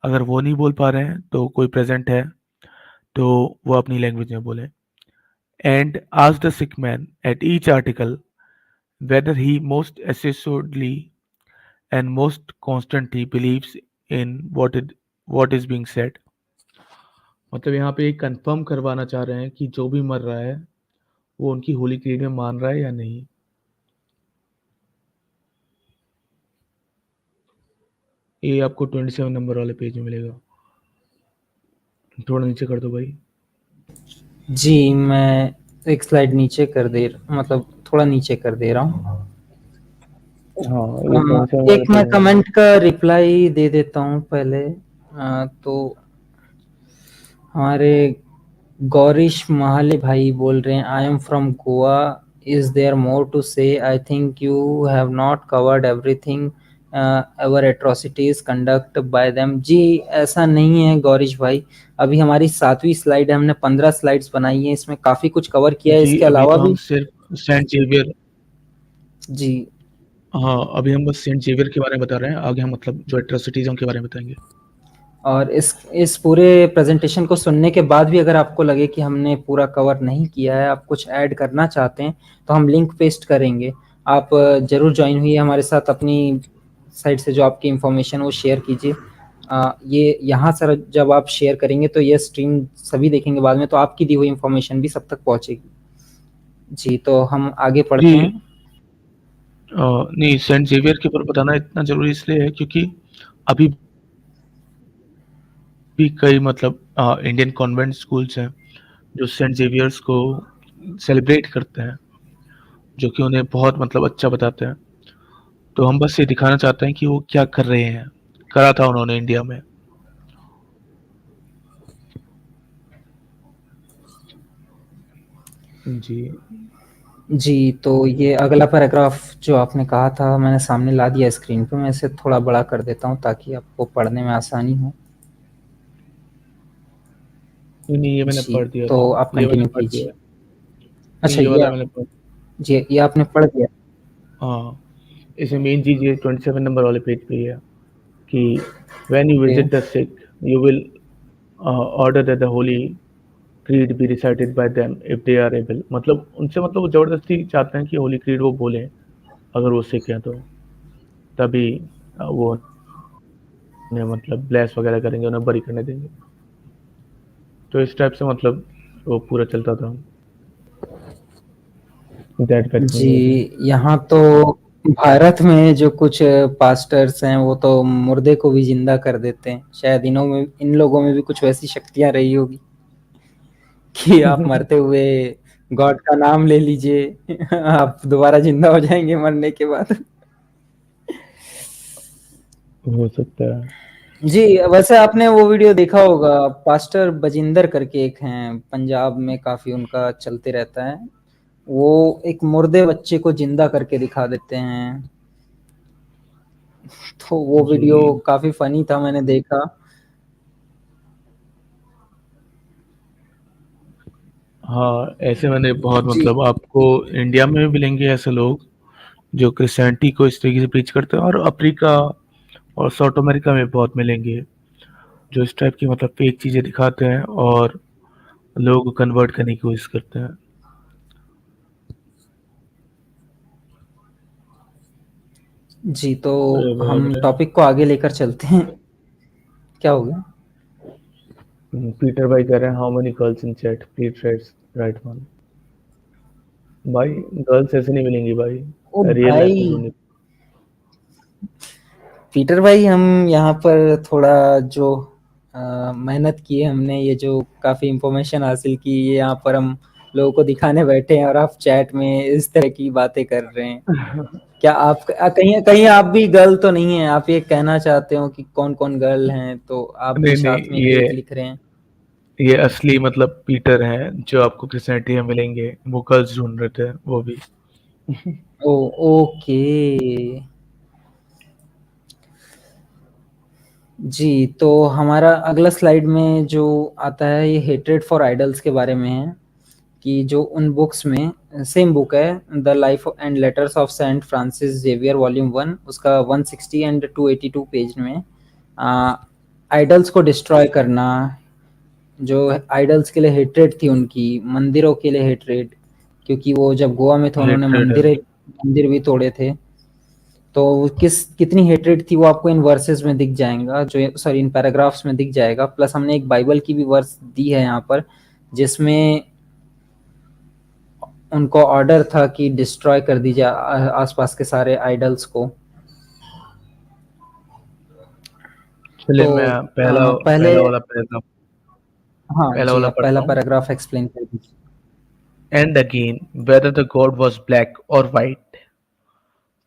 अगर वो नहीं बोल पा रहे हैं तो कोई प्रेजेंट है तो वो अपनी लैंग्वेज में बोले। And ask the sick man at each article whether he most assuredly and most constantly believes in what is being said। मतलब यहाँ पे कंफर्म करवाना चाह रहे हैं कि जो भी मर रहा है वो उनकी होली क्रीड में मान रहा है या नहीं। ये आपको 27 नंबर वाले पेज में मिलेगा, थोड़ा नीचे कर दो भाई। जी, मैं एक स्लाइड नीचे कर दे मतलब थोड़ा नीचे कर दे रहा हूँ। हाँ, ये 27 वाले एक मैं पेज में कमेंट का रिप्लाई दे देता हूँ पहले। तो हमारे गौरीश महाले भाई बोल रहे हैं I am from Goa, is there more to say, I think you have not covered everything ever atrocities conduct by them. जी, ऐसा नहीं है गौरीश भाई, अभी हमारी 7वीं स्लाइड है, हमने 15 स्लाइड्स बनाई है, इसमें काफी कुछ कवर किया है, जी, इसके अभी अलावा तो हम भी। सिर्फ सेंट जेवियर, जी हाँ अभी हम बस सेंट जेवियर के बारे में बता रहे हैं, आगे हम मतलब जो एट्रोसिटीज उनके बारे में बताएंगे। और इस पूरे प्रेजेंटेशन को सुनने के बाद भी अगर आपको लगे कि हमने पूरा कवर नहीं किया है, आप कुछ ऐड करना चाहते हैं, तो हम लिंक पेस्ट करेंगे। आप जरूर ज्वाइन हुई हमारे साथ, अपनी साइड से जो आपकी इंफॉर्मेशन वो शेयर कीजिए। ये यहाँ सर जब आप शेयर करेंगे तो ये स्ट्रीम सभी देखेंगे बाद में, तो आपकी दी हुई इंफॉर्मेशन भी सब तक पहुंचेगी। जी, तो हम आगे पढ़ते जी। हैं। नहीं, सेंट जेवियर के ऊपर बताना इतना जरूरी इसलिए है क्योंकि अभी भी कई मतलब इंडियन कॉन्वेंट स्कूल्स हैं जो सेंट जेवियर्स को सेलिब्रेट करते हैं, जो कि उन्हें बहुत मतलब अच्छा बताते हैं। तो हम बस ये दिखाना चाहते हैं कि वो क्या कर रहे हैं, करा था उन्होंने इंडिया में। जी। जी, तो ये अगला पैराग्राफ जो आपने कहा था मैंने सामने ला दिया स्क्रीन पे। मैं इसे थोड़ा बड़ा कर देता हूँ ताकि आपको पढ़ने में आसानी हो। नहीं, ये मैंने जी, पढ़ दिया था। तो आप ये मैंने कंटिन्यू पढ़ दिया कीजिए। है। नहीं, अच्छा, ये वाला मैंने पढ़। जी, ये आपने पढ़ दिया? हाँ, इसमें मेन चीज़ ये 27 नंबर वाले पेज पे ही है कि when you okay. Visit the sick you will order that the holy creed be recited by them if they are able. मतलब उनसे मतलब वो ज़बरदस्ती चाहते हैं कि होली क्रीड वो बोलें, अगर वो सिक हैं तो। तभी वो उन्हें मतलब ब्लेस वगैरह करेंगे, उन्हें बरी करने देंगे। तो इस टाइप से मतलब वो पूरा चलता था। दैट जी, वैक्सीनेशन। यहाँ तो भारत में जो कुछ पास्टर्स हैं वो तो मुर्दे को भी जिंदा कर देते हैं। शायद इन लोगों में भी कुछ वैसी शक्तियां रही होगी कि आप मरते हुए गॉड का नाम ले लीजिए आप दोबारा जिंदा हो जाएंगे मरने के बाद। हो सकता है। जी, वैसे आपने वो वीडियो देखा होगा, पास्टर बजिंदर करके एक हैं, पंजाब में काफी उनका चलते रहता है। वो एक मुर्दे बच्चे को जिंदा करके दिखा देते हैं। तो वो जी। वीडियो काफी फनी था, मैंने देखा। हाँ, ऐसे मैंने बहुत जी। मतलब आपको इंडिया में भी मिलेंगे ऐसे लोग जो क्रिश्चियनिटी को इस तरीके से प्रीच करते हैं, और अफ्रीका और साउथ अमेरिका में बहुत मिलेंगे जो इस टाइप की मतलब फेक चीज़ें दिखाते हैं और लोगों को कन्वर्ट करने की कोशिश करते हैं। जी, तो अरे बाप हम रे। टॉपिक को आगे लेकर चलते हैं। क्या हो गया? पीटर भाई कह रहे हैं how many girls in chat please right one. भाई, गर्ल्स ऐसे नहीं मिलेंगी भाई, ओ रियल लाइफ में भाई, ढूंढनी। पीटर भाई, हम यहाँ पर थोड़ा जो मेहनत की है हमने, ये जो काफी इंफॉर्मेशन हासिल की, ये यहाँ पर हम लोगों को दिखाने बैठे हैं और आप चैट में इस तरह की बातें कर रहे हैं। क्या आप कहीं कहीं आप भी गर्ल तो नहीं है? आप ये कहना चाहते हो कि कौन कौन गर्ल हैं, तो आप भी नहीं नहीं, साथ में ये एक लिख रहे हैं? ये असली मतलब पीटर हैं जो आपको क्रिश्चियनिटी में मिलेंगे, वो गर्ल्स ढूंढ रहे थे वो भी। ओ, ओके। जी, तो हमारा अगला स्लाइड में जो आता है ये हेट्रेड फॉर आइडल्स के बारे में है। कि जो उन बुक्स में, सेम बुक है the life and letters of Saint Francis Xavier volume 1, उसका 160 एंड 282 पेज में आइडल्स को डिस्ट्रॉय करना, जो आइडल्स के लिए हेट्रेड थी उनकी, मंदिरों के लिए हेट्रेड, क्योंकि वो जब गोवा में थे उन्होंने हेट्रेड है। मंदिर भी तोड़े थे। तो कितनी हेट्रेड थी वो आपको इन वर्सेस में दिख जाएगा, जो सॉरी इन पैराग्राफ्स में दिख जाएगा। प्लस हमने एक बाइबल की भी वर्स दी है यहाँ पर, जिसमें उनको ऑर्डर था कि डिस्ट्रॉय कर दीजिए आसपास के सारे आइडल्स को। चलिए तो मैं पहला पहले, पहला वाला पैराग्राफ हाँ पहला जी, वाला आप पढ़ता पहला हूँ। पैराग्राफ एक्सप्लेन कर दीजिए। And again, whether the god was black or white,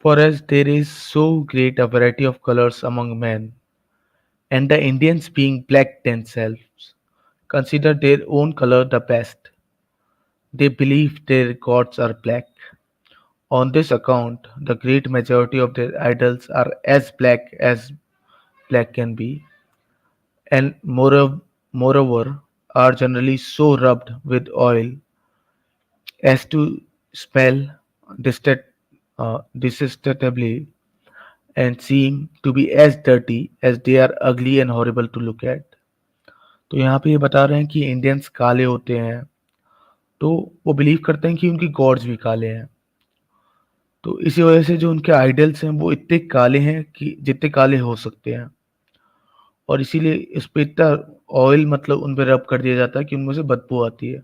for as there is so great a variety of colors among men, and the Indians being black themselves, consider their own color the best. They believe their gods are black. On this account, the great majority of their idols are as black can be, and moreover are generally so rubbed with oil as to smell distat- detestably, and seem to be as dirty as they are ugly and horrible to look at. तो यहाँ पे ये बता रहे हैं कि Indians काले होते हैं, तो वो बिलीव करते हैं कि उनकी गॉड्स भी काले हैं। तो इसी वजह से जो उनके आइडल्स हैं वो इतने काले हैं कि जितने काले हो सकते हैं, और इसीलिए इस पे इतना ऑयल मतलब उन पे रब कर दिया जाता है कि उनमें से बदबू आती है,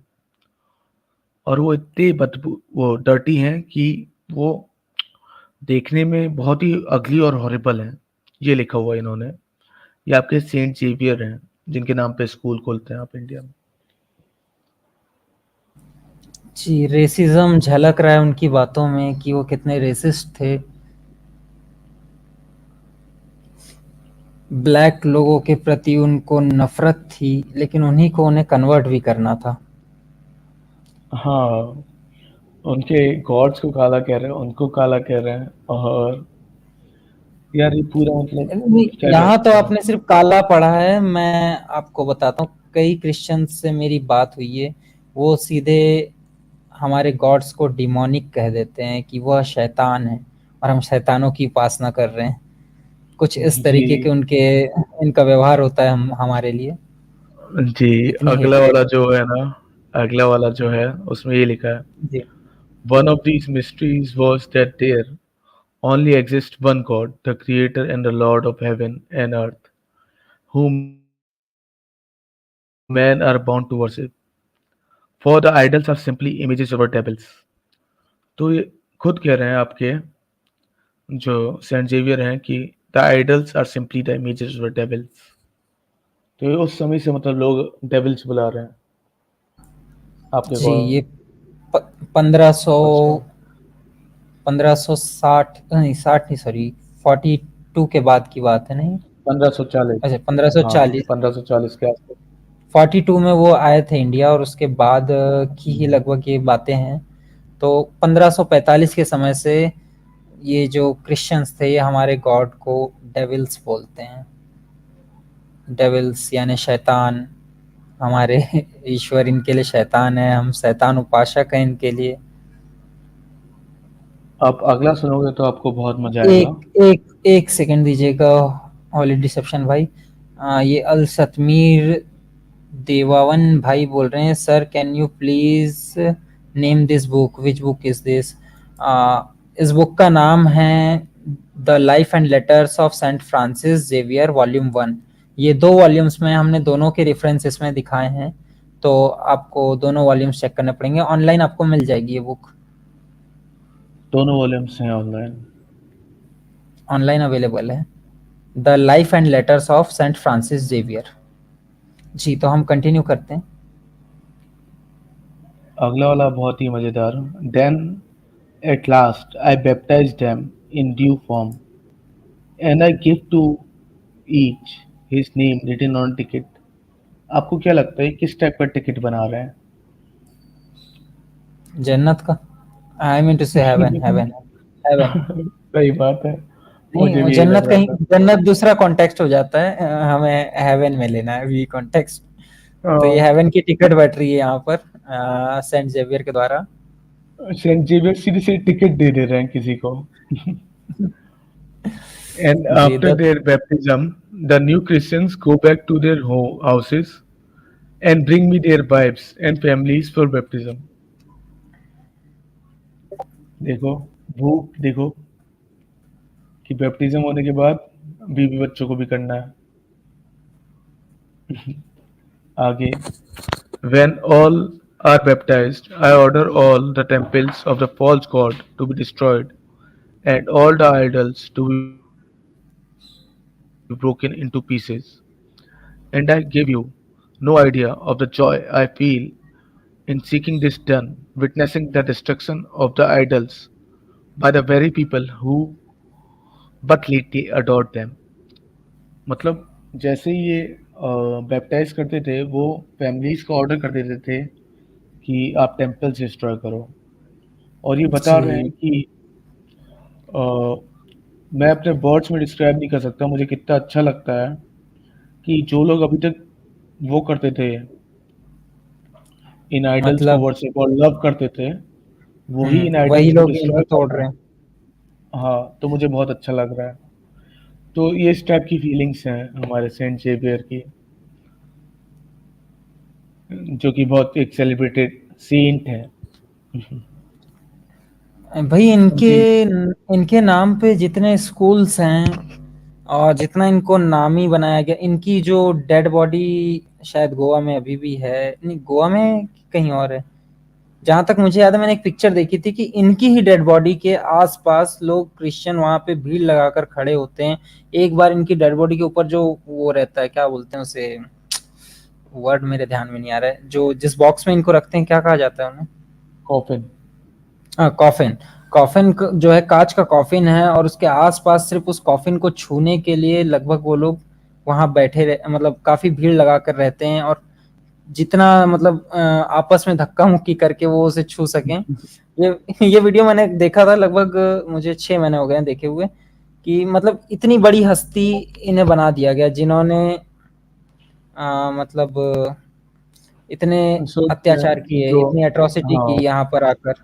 और वो इतने बदबू वो डर्टी हैं कि वो देखने में बहुत ही अगली और हॉरिबल हैं। ये लिखा हुआ है इन्होंने। ये आपके सेंट जेवियर हैं जिनके नाम पे स्कूल खोलते हैं आप इंडिया में। जी, रेसिज्म झलक रहा है उनकी बातों में कि वो कितने रेसिस्ट थे। ब्लैक लोगों के प्रति उनको नफरत थी, लेकिन उन्हीं को उन्हें कन्वर्ट भी करना था। हाँ, उनके गॉड्स को काला कह रहे हैं, उनको काला कह रहे हैं, और यार ये पूरा मतलब क्या यहाँ तो कहते हैं। आपने सिर्फ काला पढ़ा है, मैं आपको बताता हूँ, कई क्रिश्चियन से मेरी बात हुई है, वो सीधे हमारे गॉड्स को डिमोनिक कह देते हैं कि वह शैतान है और हम शैतानों की उपासना कर रहे हैं। कुछ इस जी तरीके के इनका व्यवहार होता है हमारे लिए। जी, इतनी अगला हेट्रेड। वाला जो है ना, अगला वाला जो है उसमें ये लिखा है, जी one of these mysteries was that there only exists one God, the creator and the Lord of heaven and earth, whom men are bound to worship. For the idols are simply images of our devils. तो ये खुद कह रहे हैं आपके जो Saint Xavier हैं कि the idols are simply the images of the devils. तो ये उस समय से मतलब लोग डेविल्स बुला रहे हैं आपके जी, को। ये 1500 अच्छा, 1560 नहीं, 60 नहीं, सॉरी 42 के बाद की बात है। नहीं, 1540। अच्छा हाँ, 1540। 1540 के आसपास। 42 में वो आए थे इंडिया, और उसके बाद की ही लगभग ये बातें हैं। तो 1545 के समय से ये जो क्रिश्चियंस थे, ये हमारे गॉड को डेविल्स बोलते हैं। डेविल्स यानी शैतान। हमारे ईश्वर इनके लिए शैतान है, हम शैतान उपासक हैं इनके लिए। आप अगला सुनोगे तो आपको बहुत मजा आएगा। एक सेकंड दीजिएगा हॉली डिसेप्शन भाई। ये अल सतमीर देवावन भाई बोल रहे हैं, sir can you please name this book, which book is this. इस बुक का नाम है the life and letters of Saint Francis Xavier volume 1। ये 2 वॉल्यूम्स में हमने दोनों के रेफरेंसेस में दिखाए हैं, तो आपको दोनों वॉल्यूम्स चेक करने पड़ेंगे। ऑनलाइन आपको मिल जाएगी ये बुक, दोनों वॉल्यूम्स हैं ऑनलाइन। ऑनलाइन अवेलेबल है। The life and letters of Saint Francis Xavier. जी, तो हम कंटिन्यू करते हैं। अगला वाला बहुत ही मजेदार। Then at last I baptize them in due form and I give to each his name written on ticket. आपको क्या लगता है किस टाइप का टिकट बना रहे हैं? जन्नत का, आई मीन टू से हेवन, हेवन, हेवन। सही बात है, नहीं, मुझे वो भी यही जन्नत लग रहा कहीं, था। जन्नत दूसरा कॉन्टेक्स्ट हो जाता है, हमें हेवन में लेना है वी कॉन्टेक्स्ट। तो ये हेवन की टिकट बैठ रही है यहाँ पर सेंट जेवियर के द्वारा। सेंट जेवियर सीधे से टिकट दे दे रहे हैं किसी को। And ji after their baptism, the new Christians go back to their houses and bring me their wives and families for baptism. देखो, भूख देखो कि बैप्टिज्म होने के बाद बीवी बच्चों को भी करना है। आगे, when all are baptized, I order all the temples of the false god to be destroyed and all the idols to be broken into pieces. And I give you no idea of the joy I feel in seeking this done, witnessing the destruction of the idols by the very people who but lately adored them. मतलब जैसे ही ये baptise करते थे वो families को order कर देते थे कि आप टेम्पल्स डिस्ट्रॉय करो, और ये बता रहे हैं जी, कि अ, मैं अपने वर्ड्स में डिस्क्राइब नहीं कर सकता मुझे कितना अच्छा लगता है कि जो लोग अभी तक वो करते थे, इन आइडल्स को मतलब वर्शिप और लव करते थे, वही इन वही आइडल्स को लोग इनको डिस्ट्रॉय कर तोड़ रहे रहे हैं। हैं। हाँ, तो मुझे बहुत अच्छा लग रहा है। तो ये इस टाइप की फीलिंग्स हैं हमारे सेंट जेवियर की, जो कि बहुत एक सेलिब्रेटेड सेंट है। भाई इनके जी। इनके नाम पे जितने स्कूल्स हैं और जितना इनको नामी बनाया गया, इनकी जो डेड बॉडी शायद गोवा में अभी भी है, नहीं गोवा में कहीं और है, जहां तक मुझे याद है मैंने एक पिक्चर देखी थी कि इनकी ही डेड बॉडी के आसपास लोग क्रिश्चियन वहां पे भीड़ लगाकर खड़े होते हैं। एक बार इनकी डेड बॉडी के ऊपर जो वो रहता है, क्या बोलते हैं उसे, वर्ड मेरे ध्यान में नहीं आ रहा है, जो जिस बॉक्स में इनको रखते हैं क्या कहा जाता है उन्हें, कॉफिन। कॉफिन। कॉफिन जो है कांच का कॉफिन है, और उसके आसपास सिर्फ उस कॉफिन को छूने के लिए लगभग वो लोग वहां मतलब काफी भीड़ लगाकर रहते हैं, और जितना मतलब आपस में धक्का मुक्की करके वो उसे छू सकें। ये वीडियो मैंने देखा था, लगभग मुझे 6 महीने हो गए हैं देखे हुए, कि मतलब इतनी बड़ी हस्ती इन्हें बना दिया गया, जिन्होंने मतलब इतने सोच अत्याचार किए, जो इतनी एट्रोसिटी हाँ, की यहाँ पर आकर,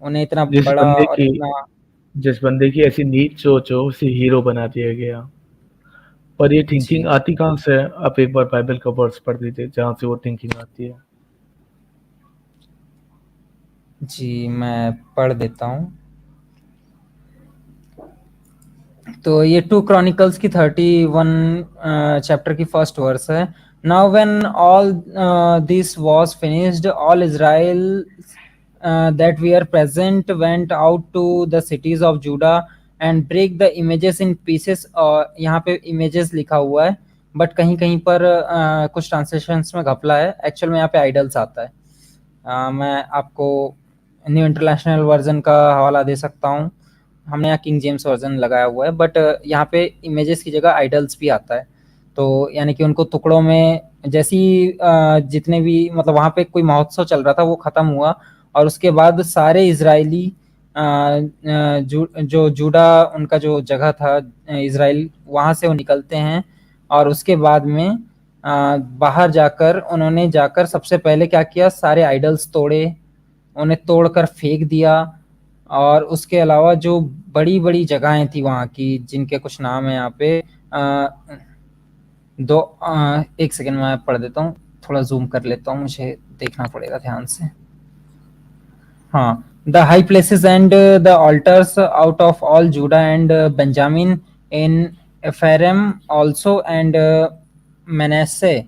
उन्हें इतना जिस बड़ा बंदे और की इतना। जिस बंदे की ऐसी नीच सोच हो उसे हीरो बना दिया गया। पर ये थिंकिंग जी आती कहाँ से है? आप एक बार बाइबल का वर्स पढ़ लीजिए जहाँ से वो थिंकिंग आती है। जी, मैं पढ़ देता हूँ। तो ये 2 क्रॉनिकल्स की 31 चैप्टर की फर्स्ट वर्स है। Now when all this was finished, all Israel that we are present went out to the cities of Judah and break the images in pieces। यहाँ पे images लिखा हुआ है, बट कहीं कहीं पर कुछ ट्रांसलेशंस में घपला है, एक्चुअल में यहाँ पे आइडल्स आता है। मैं आपको न्यू इंटरनेशनल वर्जन का हवाला दे सकता हूँ, हमने यहाँ किंग जेम्स वर्जन लगाया हुआ है, बट यहाँ पे इमेजेस की जगह आइडल्स भी आता है। तो यानी कि उनको टुकड़ों में, जैसी जितने भी मतलब वहाँ पे कोई महोत्सव चल रहा था वो खत्म हुआ, और उसके बाद सारे इजरायली जो जूडा उनका जो जगह था इजराइल, वहाँ से वो निकलते हैं, और उसके बाद में बाहर जाकर उन्होंने जाकर सबसे पहले क्या किया, सारे आइडल्स तोड़े, उन्हें तोड़कर फेंक दिया। और उसके अलावा जो बड़ी बड़ी जगहें थी वहाँ की, जिनके कुछ नाम है यहाँ पे, एक सेकंड मैं पढ़ देता हूँ, थोड़ा जूम कर लेता हूँ, मुझे देखना पड़ेगा ध्यान से। हाँ, the high places and the altars out of all Judah and Benjamin in Ephraim also and Manasseh,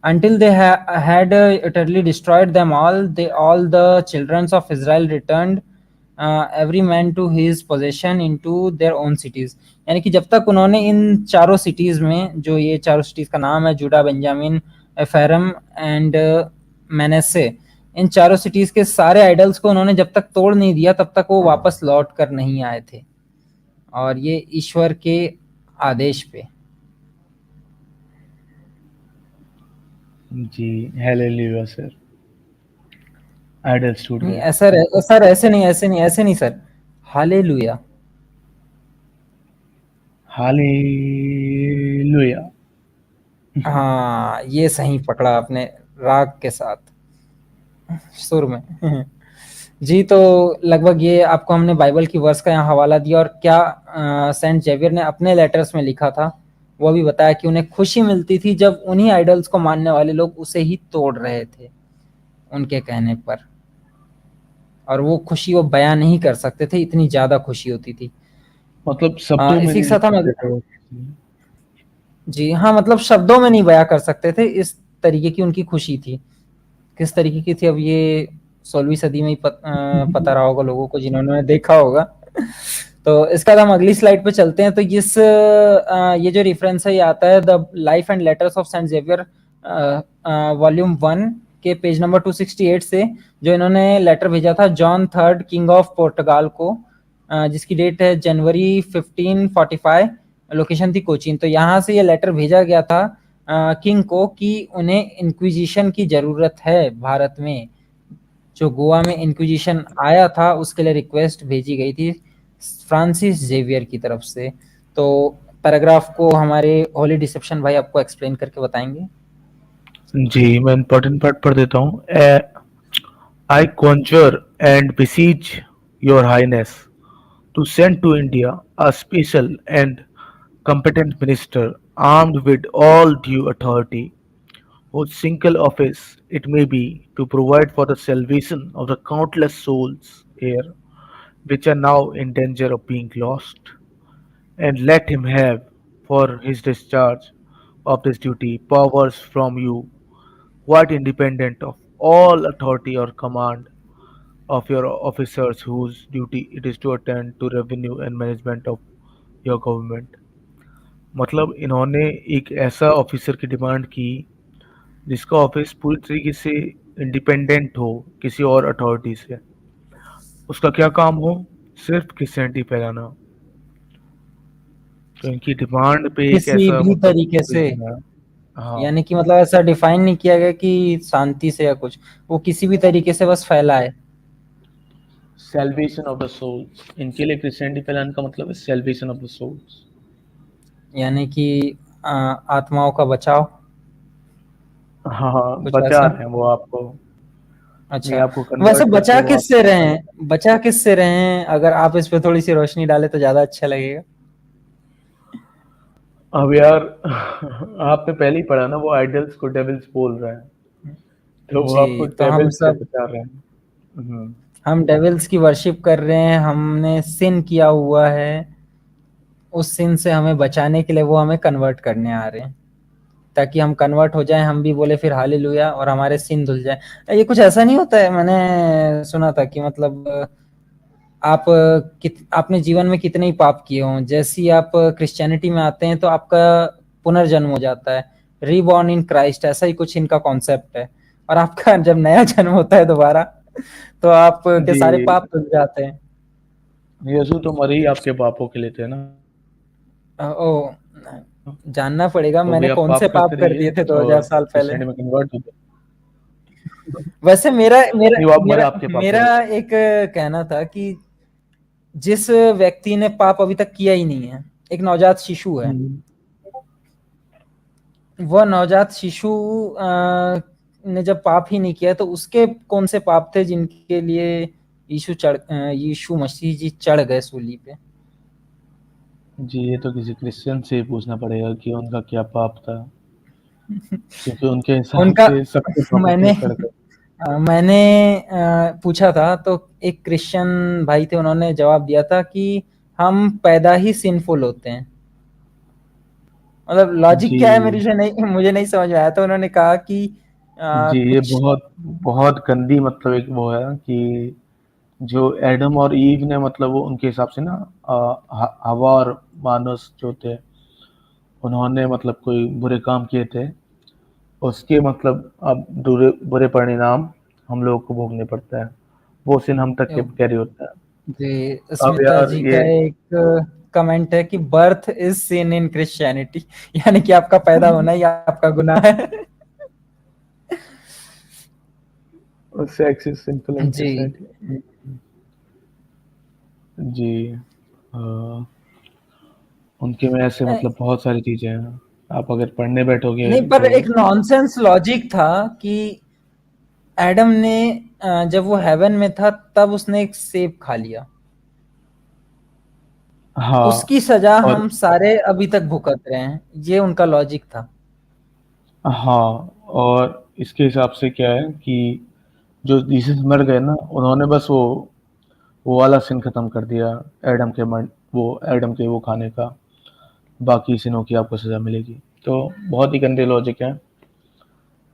until they had utterly destroyed them all, all the children of Israel returned every man to his possession into their own cities। यानी कि जब तक उन्होंने इन चारों cities में, जो ये चारों सिटीज का नाम है जूडा, बेंजामिन, एफेरम एंड मैनेसे, इन चारों सिटीज के सारे आइडल्स को उन्होंने जब तक तोड़ नहीं दिया तब तक वो वापस लौट कर नहीं आए थे, और ये ईश्वर के आदेश पे। जी, हालेलुया सर। आइडल्स टूट नहीं गए। सर ऐसे नहीं सर, हालेलुया। हालेलुया। हाँ, ये सही पकड़ा आपने, राग के साथ, सुर में। जी, तो लगभग ये आपको हमने बाइबल की वर्स का यहाँ हवाला दिया, और क्या सेंट जेवियर ने अपने लेटर्स में लिखा था वो भी बताया, कि उन्हें खुशी मिलती थी जब उन्हीं आइडल्स को मानने वाले लोग उसे ही तोड़ रहे थे उनके कहने पर, और वो खुशी वो बयां नहीं कर सकते थे, इतनी ज्यादा खुशी होती थी। मतलब शब्दों में इसी के नहीं लिख साथ हम, सकते थे वो। जी हाँ, मतलब शब्दों में नहीं बयां कर सकते थे, इस तरीके की उनकी खुशी थी। किस तरीके की थी अब ये 16वीं सदी में ही पता रहा होगा लोगों को, जिन्होंने देखा होगा। तो इसके बाद हम अगली स्लाइड पे चलते हैं। तो ये जो रेफरेंस है ये आता है the life and letters of saint Xavier volume 1 के पेज नंबर 268 से, जो इन्होंने लेटर भेजा था जॉन थर्ड किंग ऑफ पोर्टुगाल को, जिसकी डेट है जनवरी 1545, लोकेशन थी कोचीन। तो यहाँ से ये लेटर भेजा गया था किंग को कि उन्हें इंक्विजिशन की जरूरत है भारत में, जो गोवा में इंक्विजिशन आया था उसके लिए रिक्वेस्ट भेजी गई थी फ्रांसिस जेवियर की तरफ से। तो पैराग्राफ को हमारे होली डिसेप्शन भाई आपको एक्सप्लेन करके बताएंगे। जी, मैं इम्पोर्टेंट पार्ट पढ़ देता हूँ। I conjure and beseech your highness to send to India a special and competent minister, armed with all due authority, whose single office it may be to provide for the salvation of the countless souls here, which are now in danger of being lost, and let him have, for his discharge of this duty, powers from you, quite independent of all authority or command of your officers whose duty it is to attend to revenue and management of your government। मतलब इन्होंने एक ऐसा officer की demand की जिसका office पूरी तरीके से इंडिपेंडेंट हो किसी और अथॉरिटी से, उसका क्या काम हो, सिर्फ क्रिश्चियनिटी फैलाना। तो इनकी डिमांड पे एक किसी ऐसा भी मतलब तरीके से, हाँ, यानी कि मतलब ऐसा डिफाइन नहीं किया गया कि शांति से या कुछ, वो किसी भी तरीके से बस फैलाए। सेल्वेशन ऑफ द सोल्स, इनके लिए क्रिश्चियनिटी फैलाने का मतलब है सेल्वेशन ऑफ द सोल्स, यानी कि आत्माओं का बचाव, हाँ हाँ, कुछ बचा ऐसा। रहे हैं वो आपको, नहीं अच्छा, आपको वैसे कन्वर्ट करके बचा वो किससे आपको। रहे हैं, बचा किससे रहे हैं, अगर आप इस पे थोड़ी सी रोशनी डालें तो ज्यादा अच्छा लगेगा। अब यार आपने पहले ही पढ़ा ना, वो आइडल्स को डेविल्स बोल रहे हैं, तो वो आपको जी, तो हम डेविल्स से सब, बचा रहे हैं। हम्म, हम डेविल्स की वर्शिप कर रहे हैं, हमने सिन किया हुआ है, उस सिन से हमें बचाने के लिए वो हमें कन्वर्ट करने आ रहे हैं, ताकि हम कन्वर्ट हो जाएं, हम भी बोले फिर हालेलुया और हमारे सिन धुल जाए। ये कुछ ऐसा नहीं होता है, मैंने सुना था कि मतलब आप आपने जीवन में कितने ही पाप किए हों, जैसे ही आप क्रिश्चियनिटी में आते हैं तो आपका पुनर्जन्म हो जाता है, रीबॉर्न इन क्राइस्ट, ऐसा ही कुछ इनका कॉन्सेप्ट है। और आपका जब नया जन्म होता है दोबारा, तो आप के जी, सारे पाप धुल जाते हैं। यीशु तो मरे ही आपके पापों के लिए थे ना, ओ, जानना पड़ेगा तो भी मैंने आप कौन से पाप पाप करते कर रहिए दिए थे 2000 और साल पहले। क्रिश्चियनिटी में कन्वर्ट हो गए। वैसे मेरा मेरा नहीं, वो आप मरे मेरा आपके पापों मेरा के एक कहना था कि जिस व्यक्ति ने पाप अभी तक किया ही नहीं है, एक नवजात शिशु है, लिए। वह नवजात शिशु ने जब पाप ही नहीं किया तो उसके कौन से पाप थे जिनके लिए यीशु मसीह जी चढ़ गए सूली पे। जी, ये तो किसी क्रिश्चियन से ही पूछना पड़ेगा कि उनका क्या पाप था, क्योंकि उनके हिसाब उनका से सबके पापों के मैंने लिए चढ़ गए। मैंने पूछा था तो एक क्रिश्चियन भाई थे, उन्होंने जवाब दिया था कि हम पैदा ही सिंफुल होते हैं। मतलब लॉजिक जी, क्या है मुझे नहीं समझ में आया, तो उन्होंने कहा कि जी, ये कुछ। बहुत बहुत गंदी मतलब एक वो है कि जो एडम और ईव ने मतलब वो उनके हिसाब से ना हवा और मानस जो थे उन्होंने मतलब कोई बुरे काम किए थे, उसके मतलब अब बुरे बुरे परिणाम हम लोगों को भोगने पड़ता है, वो सिन हम तक के कैरी होता है। जी, अब स्मिता यार जी का ये एक कमेंट है कि birth is sin in Christianity, यानी कि आपका पैदा होना ही आपका गुनाह है। सेक्स इज सिंपल इन जी, क्रिश्चियनिटी। जी, अ, उनके में ऐसे मतलब बहुत सारी चीजें हैं, आप अगर पढ़ने बैठोगे नहीं, पर तो। एक नॉनसेंस लॉजिक था कि एडम ने जब वो हेवन में था तब उसने एक सेब खा लिया, हाँ, उसकी सजा और हम सारे अभी तक भुगत रहे हैं, ये उनका लॉजिक था। हाँ, और इसके हिसाब से क्या है कि जो जीसस मर गए ना, उन्होंने बस वो वाला सिन खत्म कर दिया, एडम के मन वो एडम के वो खाने का, बाकी सिनों की आपको सजा मिलेगी। तो बहुत ही गंदे लॉजिक है,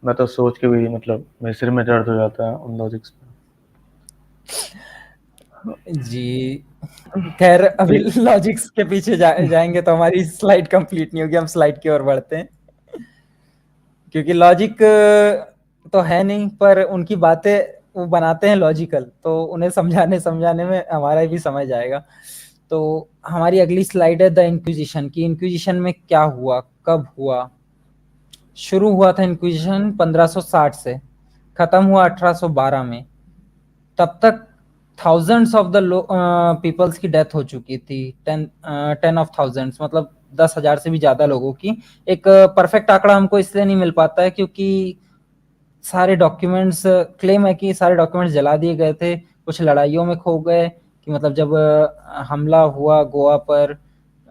मैं तो सोच के भी मतलब मेरे सिर में दर्द हो जाता है उन लॉजिक्स पे। जी, खैर अभी लॉजिक्स के पीछे जाएंगे तो हमारी स्लाइड कंप्लीट नहीं होगी, हम स्लाइड की ओर बढ़ते हैं, क्योंकि लॉजिक तो है नहीं, पर उनकी बातें वो बनाते हैं लॉजिकल, तो उन्हें समझाने समझाने में हमारा भी समय जाएगा। तो हमारी अगली स्लाइड है द इंक्विजिशन की। इंक्विजिशन में क्या हुआ, कब हुआ? शुरू हुआ था इंक्विजिशन 1560 से, खत्म हुआ 1812 में। तब तक थाउजेंड्स ऑफ द पीपल्स की डेथ हो चुकी थी, 10 of thousands, मतलब 10,000 से भी ज्यादा लोगों की। एक परफेक्ट आंकड़ा हमको इसलिए नहीं मिल पाता है क्योंकि सारे डॉक्यूमेंट्स, क्लेम है कि सारे डॉक्यूमेंट्स जला दिए गए थे, कुछ लड़ाइयों में खो गए, कि मतलब जब हमला हुआ गोवा पर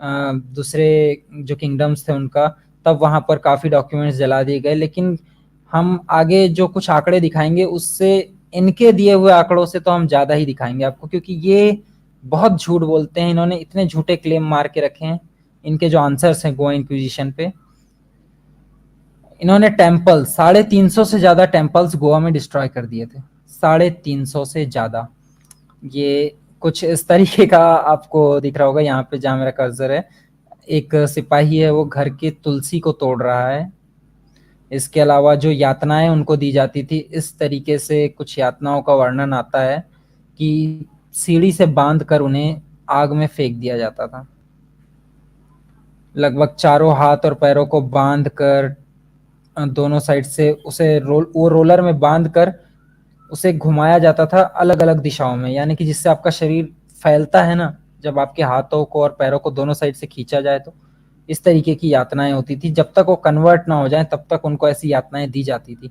दूसरे जो किंगडम्स थे उनका, तब वहाँ पर काफ़ी डॉक्यूमेंट्स जला दिए गए। लेकिन हम आगे जो कुछ आंकड़े दिखाएंगे उससे, इनके दिए हुए आंकड़ों से तो हम ज़्यादा ही दिखाएंगे आपको, क्योंकि ये बहुत झूठ बोलते हैं। इन्होंने इतने झूठे क्लेम मार के रखे हैं। इनके जो आंसर्स हैं गोवा इंक्विजिशन पे, इन्होंने टेम्पल 350 से ज़्यादा टेम्पल्स गोवा में डिस्ट्रॉय कर दिए थे, 350 से ज़्यादा। ये कुछ इस तरीके का आपको दिख रहा होगा यहाँ पे जहाँ मेरा कर्सर है। एक सिपाही है, वो घर की तुलसी को तोड़ रहा है। इसके अलावा जो यातनाएं उनको दी जाती थी, इस तरीके से कुछ यातनाओं का वर्णन आता है कि सीढ़ी से बांध कर उन्हें आग में फेंक दिया जाता था। लगभग चारों हाथ और पैरों को बांध कर दोनों साइड से उसे वो रोलर में बांध कर उसे घुमाया जाता था अलग अलग दिशाओं में, यानी कि जिससे आपका शरीर फैलता है ना, जब आपके हाथों को और पैरों को दोनों साइड से खींचा जाए, तो इस तरीके की यातनाएं होती थी। जब तक वो कन्वर्ट ना हो जाए तब तक उनको ऐसी यातनाएं दी जाती थी।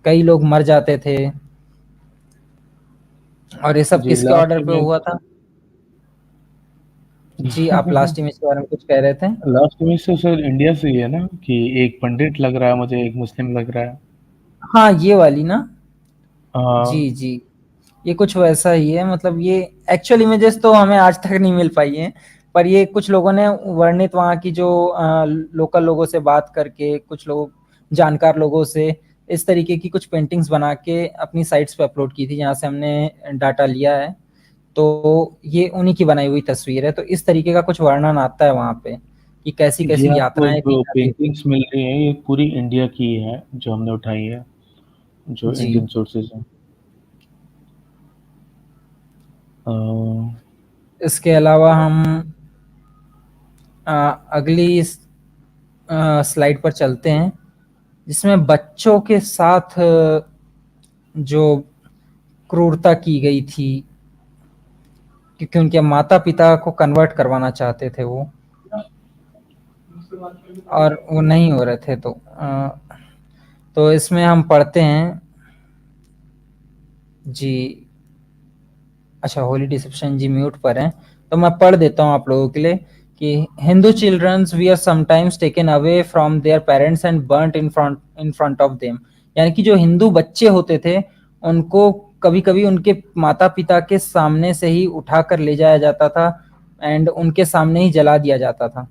कई लोग मर जाते थे। और ये सब जी, किसके लास्ट ऑर्डर पे इमेज। हुआ था? जी, आप लास्ट इमेज के बारे में कुछ कह रहे थे। लास्ट इमेज तो सर इंडिया से ही है ना, कि एक पंडित लग रहा है मुझे, एक मुस्लिम लग रहा है। हाँ, ये वाली ना। हाँ, जी जी, ये कुछ वैसा ही है। मतलब ये एक्चुअल इमेजेस तो हमें आज तक नहीं मिल पाई हैं, पर ये कुछ लोगों ने वर्णित वहाँ की जो लोकल लोगों से बात करके, कुछ लोग जानकार लोगों से इस तरीके की कुछ पेंटिंग्स बना के अपनी साइट्स पे अपलोड की थी, जहाँ से हमने डाटा लिया है। तो ये उन्हीं की बनाई हुई तस्वीर है। तो इस तरीके का कुछ वर्णन आता है वहाँ पे कि कैसी ये कैसी आपको यातनाएं दी जो जाती थी। पेंटिंग्स मिल रही हैं, ये पूरी इंडिया की है जो हमने उठाई है, जो जी, इंडियन सोर्सेज हैं। अ, इसके अलावा हम अगली स्लाइड पर चलते हैं, जिसमें बच्चों के साथ जो क्रूरता की गई थी, क्योंकि उनके माता पिता को कन्वर्ट करवाना चाहते थे वो, और वो नहीं हो रहे थे। तो इसमें हम पढ़ते हैं जी। अच्छा, होली डिसेप्शन जी म्यूट पर हैं, तो मैं पढ़ देता हूँ आप लोगों के लिए कि Hindu childrens we are sometimes taken away from their parents and burnt in front of them. यानी कि जो हिंदू बच्चे होते थे उनको कभी कभी उनके माता पिता के सामने से ही उठा कर ले जाया जाता था एंड उनके सामने ही जला दिया जाता था,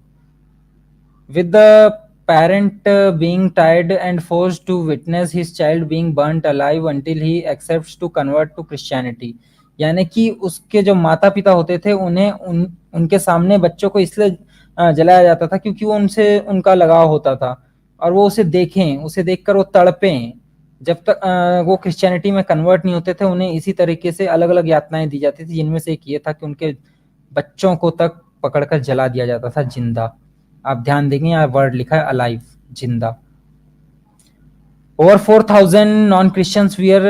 with the parent being tied and forced to witness his child being burnt alive until he accepts to convert to Christianity। यानी कि उसके जो माता पिता होते थे उन्हें उनके सामने बच्चों को इसलिए जलाया जाता था क्योंकि वो उनसे उनका लगाव होता था, और वो उसे देखें, उसे देखकर वो तड़पें। जब तक वो क्रिश्चियनिटी में कन्वर्ट नहीं होते थे, उन्हें इसी तरीके से अलग अलग यातनाएं दी जाती थी, जिनमें से एक ये था कि उनके बच्चों को तक पकड़कर जला दिया जाता था जिंदा। आप ध्यान देंगे यहाँ वर्ड लिखा है अलाइव, जिंदा। Over 4,000 non Christians Veer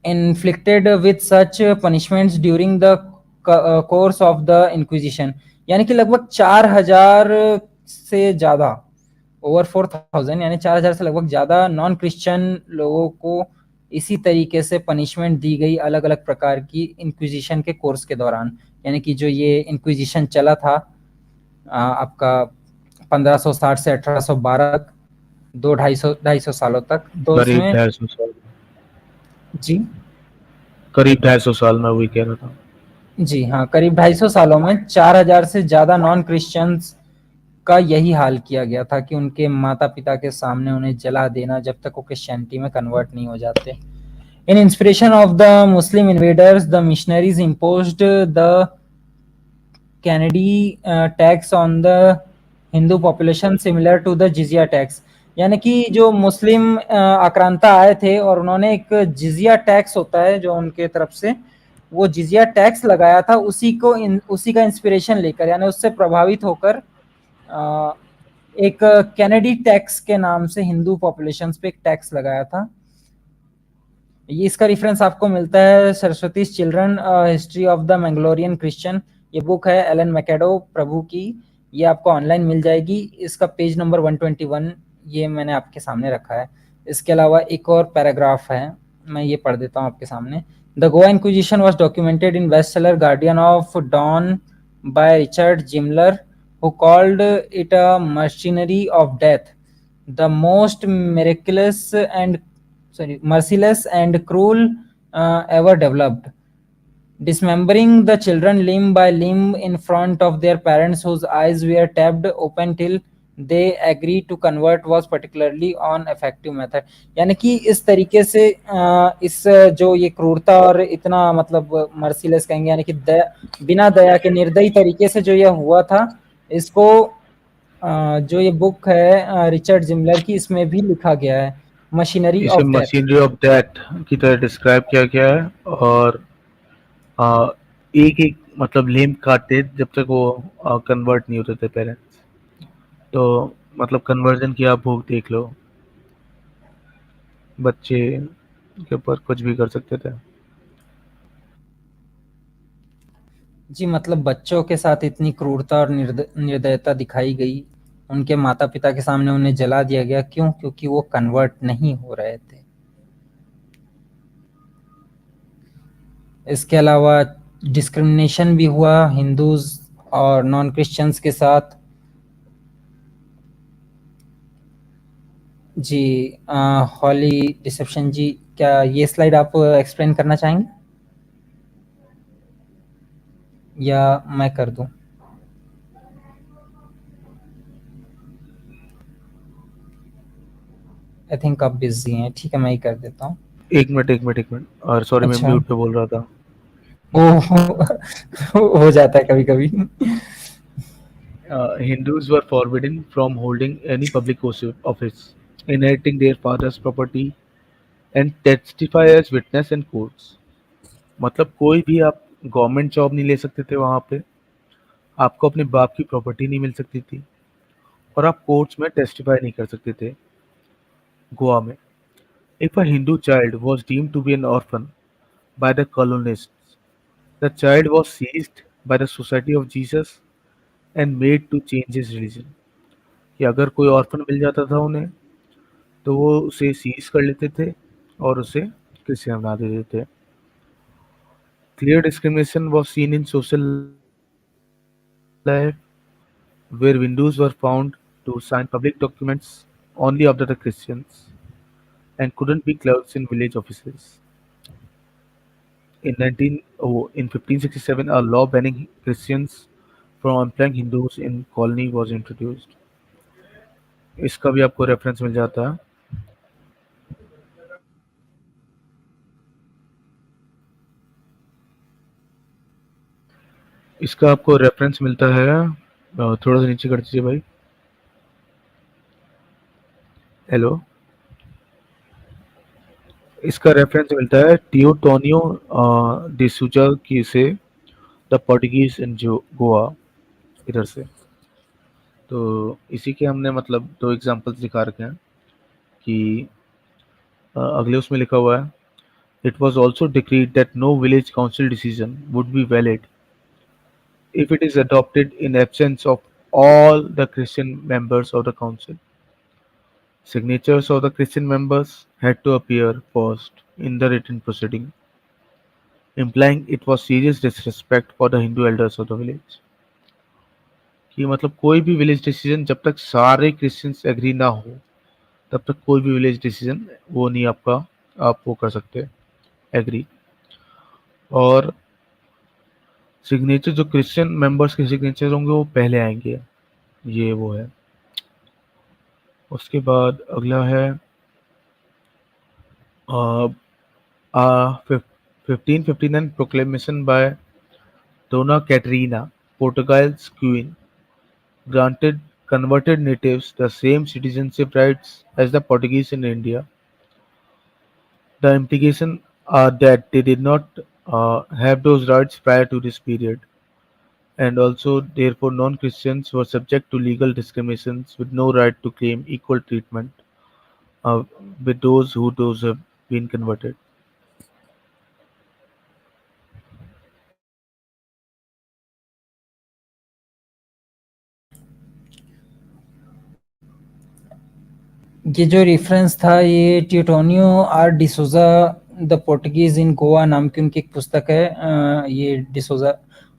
inflicted with such punishments during the course of the inquisition. यानी कि लगभग 4,000 से ज्यादा, ओवर 4,000 यानी 4,000 से लगभग ज्यादा नॉन क्रिश्चियन लोगों को इसी तरीके से पनिशमेंट दी गई अलग अलग प्रकार की इंक्विजिशन के कोर्स के दौरान। यानी कि जो ये इंक्विजिशन चला था आपका 1560 से 1812 तक, 2 250 सालों तक। तो करीब इसमें 250 साल। जी करीब 250 साल में वही कह रहा था। जी हाँ, करीब 250 सालों में 4,000 से ज्यादा नॉन क्रिश्चियंस का यही हाल किया गया था कि उनके माता पिता के सामने उन्हें जला देना जब तक वो क्रिश्चियनिटी में कन्वर्ट नहीं हो जाते। In inspiration of the Muslim invaders the missionaries imposed the Kennedy tax on the Hindu population similar to the jizya tax. यानी कि जो मुस्लिम आक्रांता आए थे और उन्होंने एक जिजिया टैक्स होता है जो उनके तरफ से, वो जिजिया टैक्स लगाया था, उसी का इंस्पिरेशन लेकर, यानी उससे प्रभावित होकर एक कैनेडी टैक्स के नाम से हिंदू पॉपुलेशन पे एक टैक्स लगाया था। ये इसका रेफरेंस आपको मिलता है Saraswati children history of the Mangalorean Christian. ये बुक है एलन मैकेडो प्रभु की, ये आपको ऑनलाइन मिल जाएगी। इसका पेज नंबर 121 ये मैंने आपके सामने रखा है। इसके अलावा एक और पैराग्राफ है, मैं ये पढ़ देता हूँ आपके सामने। The Goa Inquisition was documented in best seller Guardian of Dawn by Richard Zimler who called it a machinery of death, the most merciless and cruel ever developed, dismembering the children limb by limb in front of their parents whose eyes were tapped open till they agreed to convert was particularly on effective method। यानी कि इस तरीके से इस जो ये क्रूरता और इतना मतलब मर्सीलेस कहेंगे यानी कि बिना दया के निर्दयी तरीके से जो ये हुआ था, इसको जो ये बुक है रिचर्ड जिमलर की, इसमें भी लिखा गया है, मशीनरी इसे of death. Machinery of death की तरह डिस्क्राइब किया गया है। और एक एक मतलब लेम काटते जब तक वो कन्वर्ट नहीं होते थे पेरेंट्स। तो मतलब कन्वर्जन की आप भूख देख लो, बच्चे के ऊपर कुछ भी कर सकते थे। जी, मतलब बच्चों के साथ इतनी क्रूरता और निर्दयता दिखाई गई, उनके माता पिता के सामने उन्हें जला दिया गया। क्यों? क्योंकि वो कन्वर्ट नहीं हो रहे थे। इसके अलावा डिस्क्रिमिनेशन भी हुआ हिंदूज और नॉन क्रिश्चियंस के साथ। जी, हॉली डिसेप्शन जी, क्या ये स्लाइड आप एक्सप्लेन करना चाहेंगे या मैं कर दूं? आई थिंक आप बिजी हैं। ठीक है, मैं ही कर देता हूँ। एक मिनट और सॉरी, मैं अच्छा। म्यूट पे बोल रहा था। हो जाता है कभी कभी। Hindus were forbidden from holding any public office, inheriting their father's property, and testify as witness in courts। मतलब कोई भी आप गवर्नमेंट जॉब नहीं ले सकते थे वहां पे, आपको अपने बाप की प्रॉपर्टी नहीं मिल सकती थी, और आप कोर्ट्स में टेस्टिफाई नहीं कर सकते थे। गोवा में if a Hindu child was deemed to be an orphan by the colonists, the child was seized by the Society of Jesus and made to change his religion। कि अगर कोई ऑर्फन मिल जाता था उन्हें, तो वो उसे सीज कर लेते थे और उसे क्रिश्चियन बना देते थे। Clear discrimination was seen in social life, where Hindus were found to sign public documents only after the Christians and couldn't be clerks in village offices। In 1567, a law banning Christians from employing Hindus in colony was introduced। इसका भी आपको reference मिल जाता है। इसका आपको reference मिलता है, थोड़ा सा नीचे कर दीजिए भाई। हेलो, इसका रेफरेंस मिलता है टियोटोनियो डिसूजा की से द पोर्टुगीज इन गोवा, इधर से। तो इसी के हमने मतलब दो एग्जांपल्स दिखा रखे हैं कि अगले उसमें लिखा हुआ है it was also decreed that no village council decision would be valid if it is adopted in absence of all the Christian members of the council। Signatures of the Christian members had to appear first in the written proceeding, implying it was serious disrespect for the Hindu elders of the village। कि मतलब कोई भी village decision जब तक सारे Christians agree ना हो, तब तक कोई भी विलेज डिसीजन वो नहीं आप वो कर सकते एग्री। और सिग्नेचर जो क्रिश्चियन मेंबर्स के सिग्नेचर होंगे वो पहले आएंगे, ये वो है। उसके बाद अगला है 1559 proclamation bye Dona Katrina, Portugal's queen, granted converted natives the same citizenship rights as the Portuguese in India। The implications are that they did not have those rights prior to this period, and also therefore non-Christians were subject to legal discriminations with no right to claim equal treatment uh, with those have been converted। ये जो reference था ये टियोटोनियो are D'Souza the Portuguese in Goa नाम की उनकी एक पुस्तक है। ये डिसोजा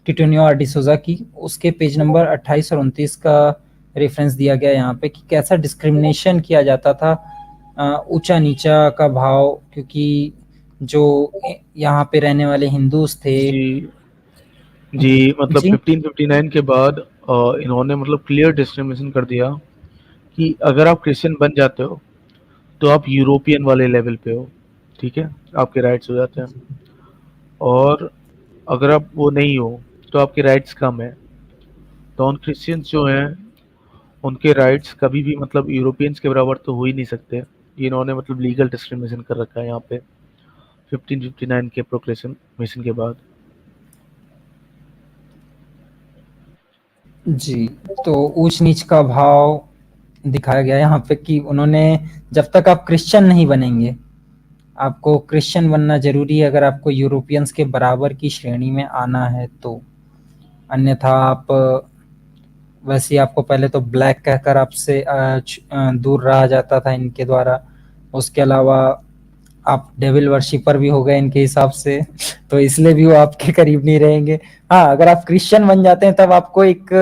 टिटोनियो आर डिसोजा की, उसके पेज नंबर 28 और 29 का रेफरेंस दिया गया यहाँ पे कि कैसा डिस्क्रिमिनेशन किया जाता था, ऊंचा नीचा का भाव, क्योंकि जो यहाँ पे रहने वाले हिंदूज थे। जी मतलब जी 1559 के बाद इन्होंने मतलब क्लियर डिस्क्रिमिनेशन कर दिया कि अगर आप क्रिश्चियन बन जाते हो तो आप यूरोपियन वाले लेवल पे हो, ठीक है, आपके राइट्स हो जाते हैं। और अगर आप वो नहीं हो तो आपके राइट्स कम है। नॉन क्रिश्चियंस जो हैं उनके राइट्स कभी भी मतलब यूरोपियंस के बराबर तो हो ही नहीं सकते। ये इन्होंने मतलब लीगल डिस्क्रिमिनेशन कर रखा है यहाँ पे 1559 के प्रोक्लेमेशन के बाद। जी, तो ऊंच नीच का भाव दिखाया गया यहाँ पे कि उन्होंने, जब तक आप क्रिश्चियन नहीं बनेंगे, आपको क्रिश्चियन बनना जरूरी है अगर आपको यूरोपियंस के बराबर की श्रेणी में आना है तो, अन्यथा आप वैसे ही आपको पहले तो ब्लैक कहकर आपसे दूर रहा जाता था इनके द्वारा। उसके अलावा आप डेविल वर्शिपर भी हो गए इनके हिसाब से, तो इसलिए भी वो आपके करीब नहीं रहेंगे। हाँ, अगर आप क्रिश्चियन बन जाते हैं तब आपको एक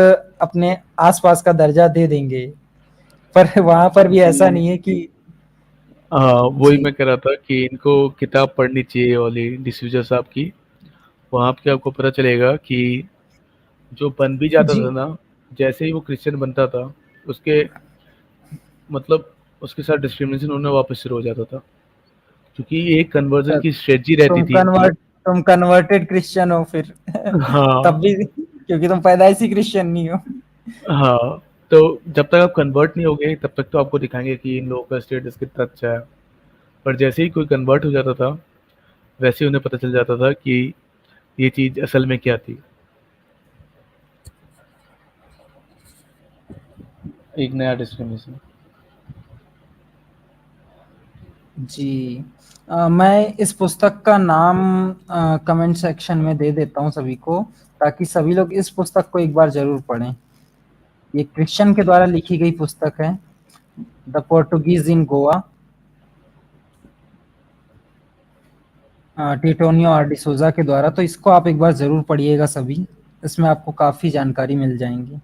अपने आसपास का दर्जा दे देंगे, पर वहां पर भी ऐसा जी नहीं है कि। हाँ, वही जी मैं कह रहा था कि इनको किताब पढ़नी चाहिए वाली डिसूजा साहब की। वहाँ पे आपको पता चलेगा कि जो बन भी जाता जी था ना, जैसे ही वो क्रिश्चियन बनता था उसके मतलब उसके साथ डिस्क्रिमिनेशन होना वापस शुरू हो जाता था, क्योंकि एक कन्वर्जन की स्ट्रेटजी रहती तुम थी इनकी। तुम कन्वर्टेड क्रिश्चियन हो फिर तब हाँ भी, क्योंकि तुम पैदाइशी क्रिश्चियन नहीं हो। हाँ, तो जब तक आप कन्वर्ट नहीं होगे तब तक तो आपको दिखाएंगे कि इन लोगों का स्टेटस कितना अच्छा है। पर जैसे ही कोई कन्वर्ट हो जाता था वैसे ही उन्हें पता चल जाता था कि ये चीज असल में क्या थी, एक नया डिस्क्रिमिनेशन। जी, मैं इस पुस्तक का नाम कमेंट सेक्शन में दे देता हूँ सभी को, ताकि सभी लोग इस पुस्तक को एक बार जरूर पढ़ें। ये क्रिश्चियन के द्वारा लिखी गई पुस्तक है, the Portuguese in Goa, Teotonio R de Souza के द्वारा। तो इसको आप एक बार जरूर पढ़िएगा सभी, इसमें आपको काफी जानकारी मिल जाएंगी।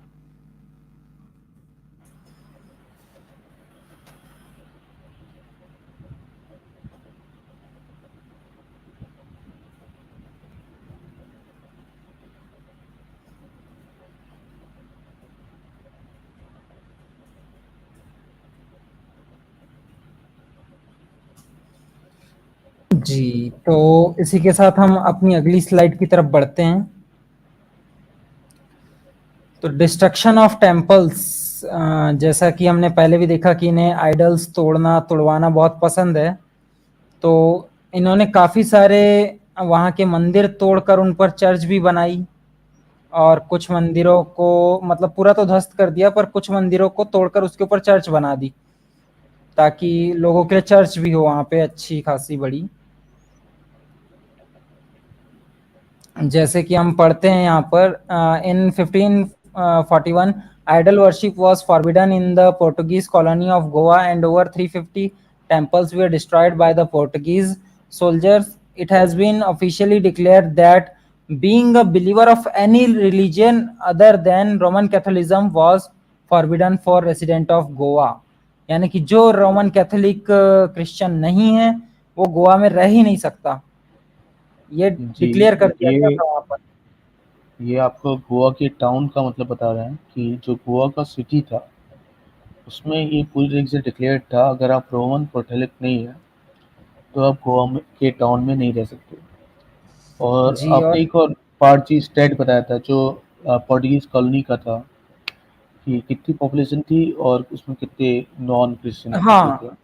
जी, तो इसी के साथ हम अपनी अगली स्लाइड की तरफ बढ़ते हैं। तो डिस्ट्रक्शन ऑफ टेम्पल्स, जैसा कि हमने पहले भी देखा कि इन्हें आइडल्स तोड़ना तुड़वाना बहुत पसंद है, तो इन्होंने काफी सारे वहाँ के मंदिर तोड़कर उन पर चर्च भी बनाई, और कुछ मंदिरों को मतलब पूरा तो ध्वस्त कर दिया, पर कुछ मंदिरों को तोड़कर उसके ऊपर चर्च बना दी, ताकि लोगों के लिए चर्च भी हो वहाँ पे अच्छी खासी बड़ी। जैसे कि हम पढ़ते हैं यहाँ पर, इन 1541 idol worship was forbidden in the Portuguese colony of Goa and over 350 temples were destroyed by the Portuguese soldiers. It has been officially declared that being a believer of any religion other than Roman Catholicism was forbidden for resident of Goa. यानी कि जो Roman Catholic Christian नहीं है वो गोवा में रह ही नहीं सकता, ये जी डिक्लेयर कर दिया गया था वहां पर। ये आपको गोवा के टाउन का मतलब बता रहे हैं कि जो गोवा का सिटी था उसमें ये पूरी तरीके से डिक्लेयर्ड था, अगर आप रोमन कैथोलिक नहीं है तो आप गोवा के टाउन में नहीं रह सकते। और जी, और आपने एक और पार्ची स्टेट बताया था जो पोर्टुगीज कॉलोनी का था, कि कितनी पॉपुलेशन थी और उसमें कितने नॉन क्रिश्चियन पीपल थे। हाँ,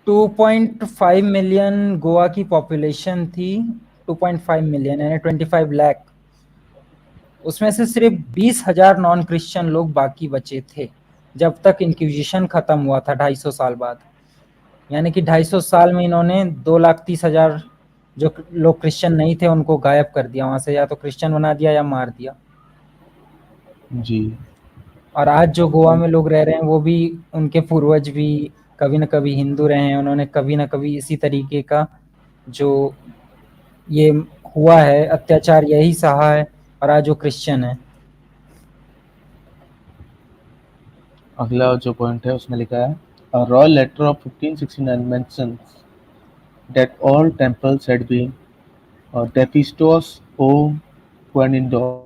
2.5 मिलियन गोवा की पॉपुलेशन थी, 2.5 मिलियन यानी 25 लाख। उसमें से सिर्फ 20,000 नॉन क्रिश्चियन लोग बाकी बचे थे जब तक इंक्विजिशन खत्म हुआ था 250 साल बाद। यानी कि 250 साल में इन्होंने 2,30,000 जो लोग क्रिश्चियन नहीं थे उनको गायब कर दिया वहां से, या तो क्रिश्चियन बना दिया या मार दिया। जी और आज जो गोवा में लोग रह रहे हैं वो भी, उनके पूर्वज भी कभी न कभी हिंदू रहे हैं, उन्होंने कभी न कभी इसी तरीके का जो ये हुआ है अत्याचार यही सहा है। और आज वो क्रिश्चियन है। अगला जो पॉइंट है उसमें लिखा है royal letter of 1569 mentions that all temples had been डेफिस्टोस ओ क्वेनिंडोर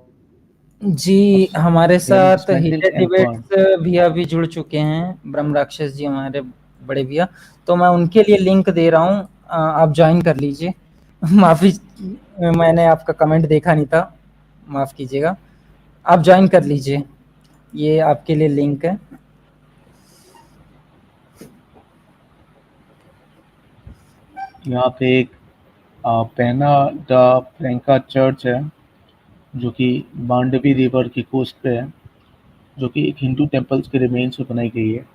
जी, हमारे were साथ dismantled heated and burned. Debates भैया भी जुड़ चुके हैं, ब्रह्म राक्षस जी हमारे बड़े भैया, तो मैं उनके लिए लिंक दे रहा हूँ, आप ज्वाइन कर लीजिए। माफ़ी, मैंने आपका कमेंट देखा नहीं था, माफ़ कीजिएगा, आप ज्वाइन कर लीजिए, ये आपके लिए लिंक है। यहाँ पे एक पेना द फ्रैंका चर्च है जो कि मांडवी रिवर की कोस्ट पे है, जो कि एक हिंदू टेम्पल्स के रिमेन्स में बनाई गई है।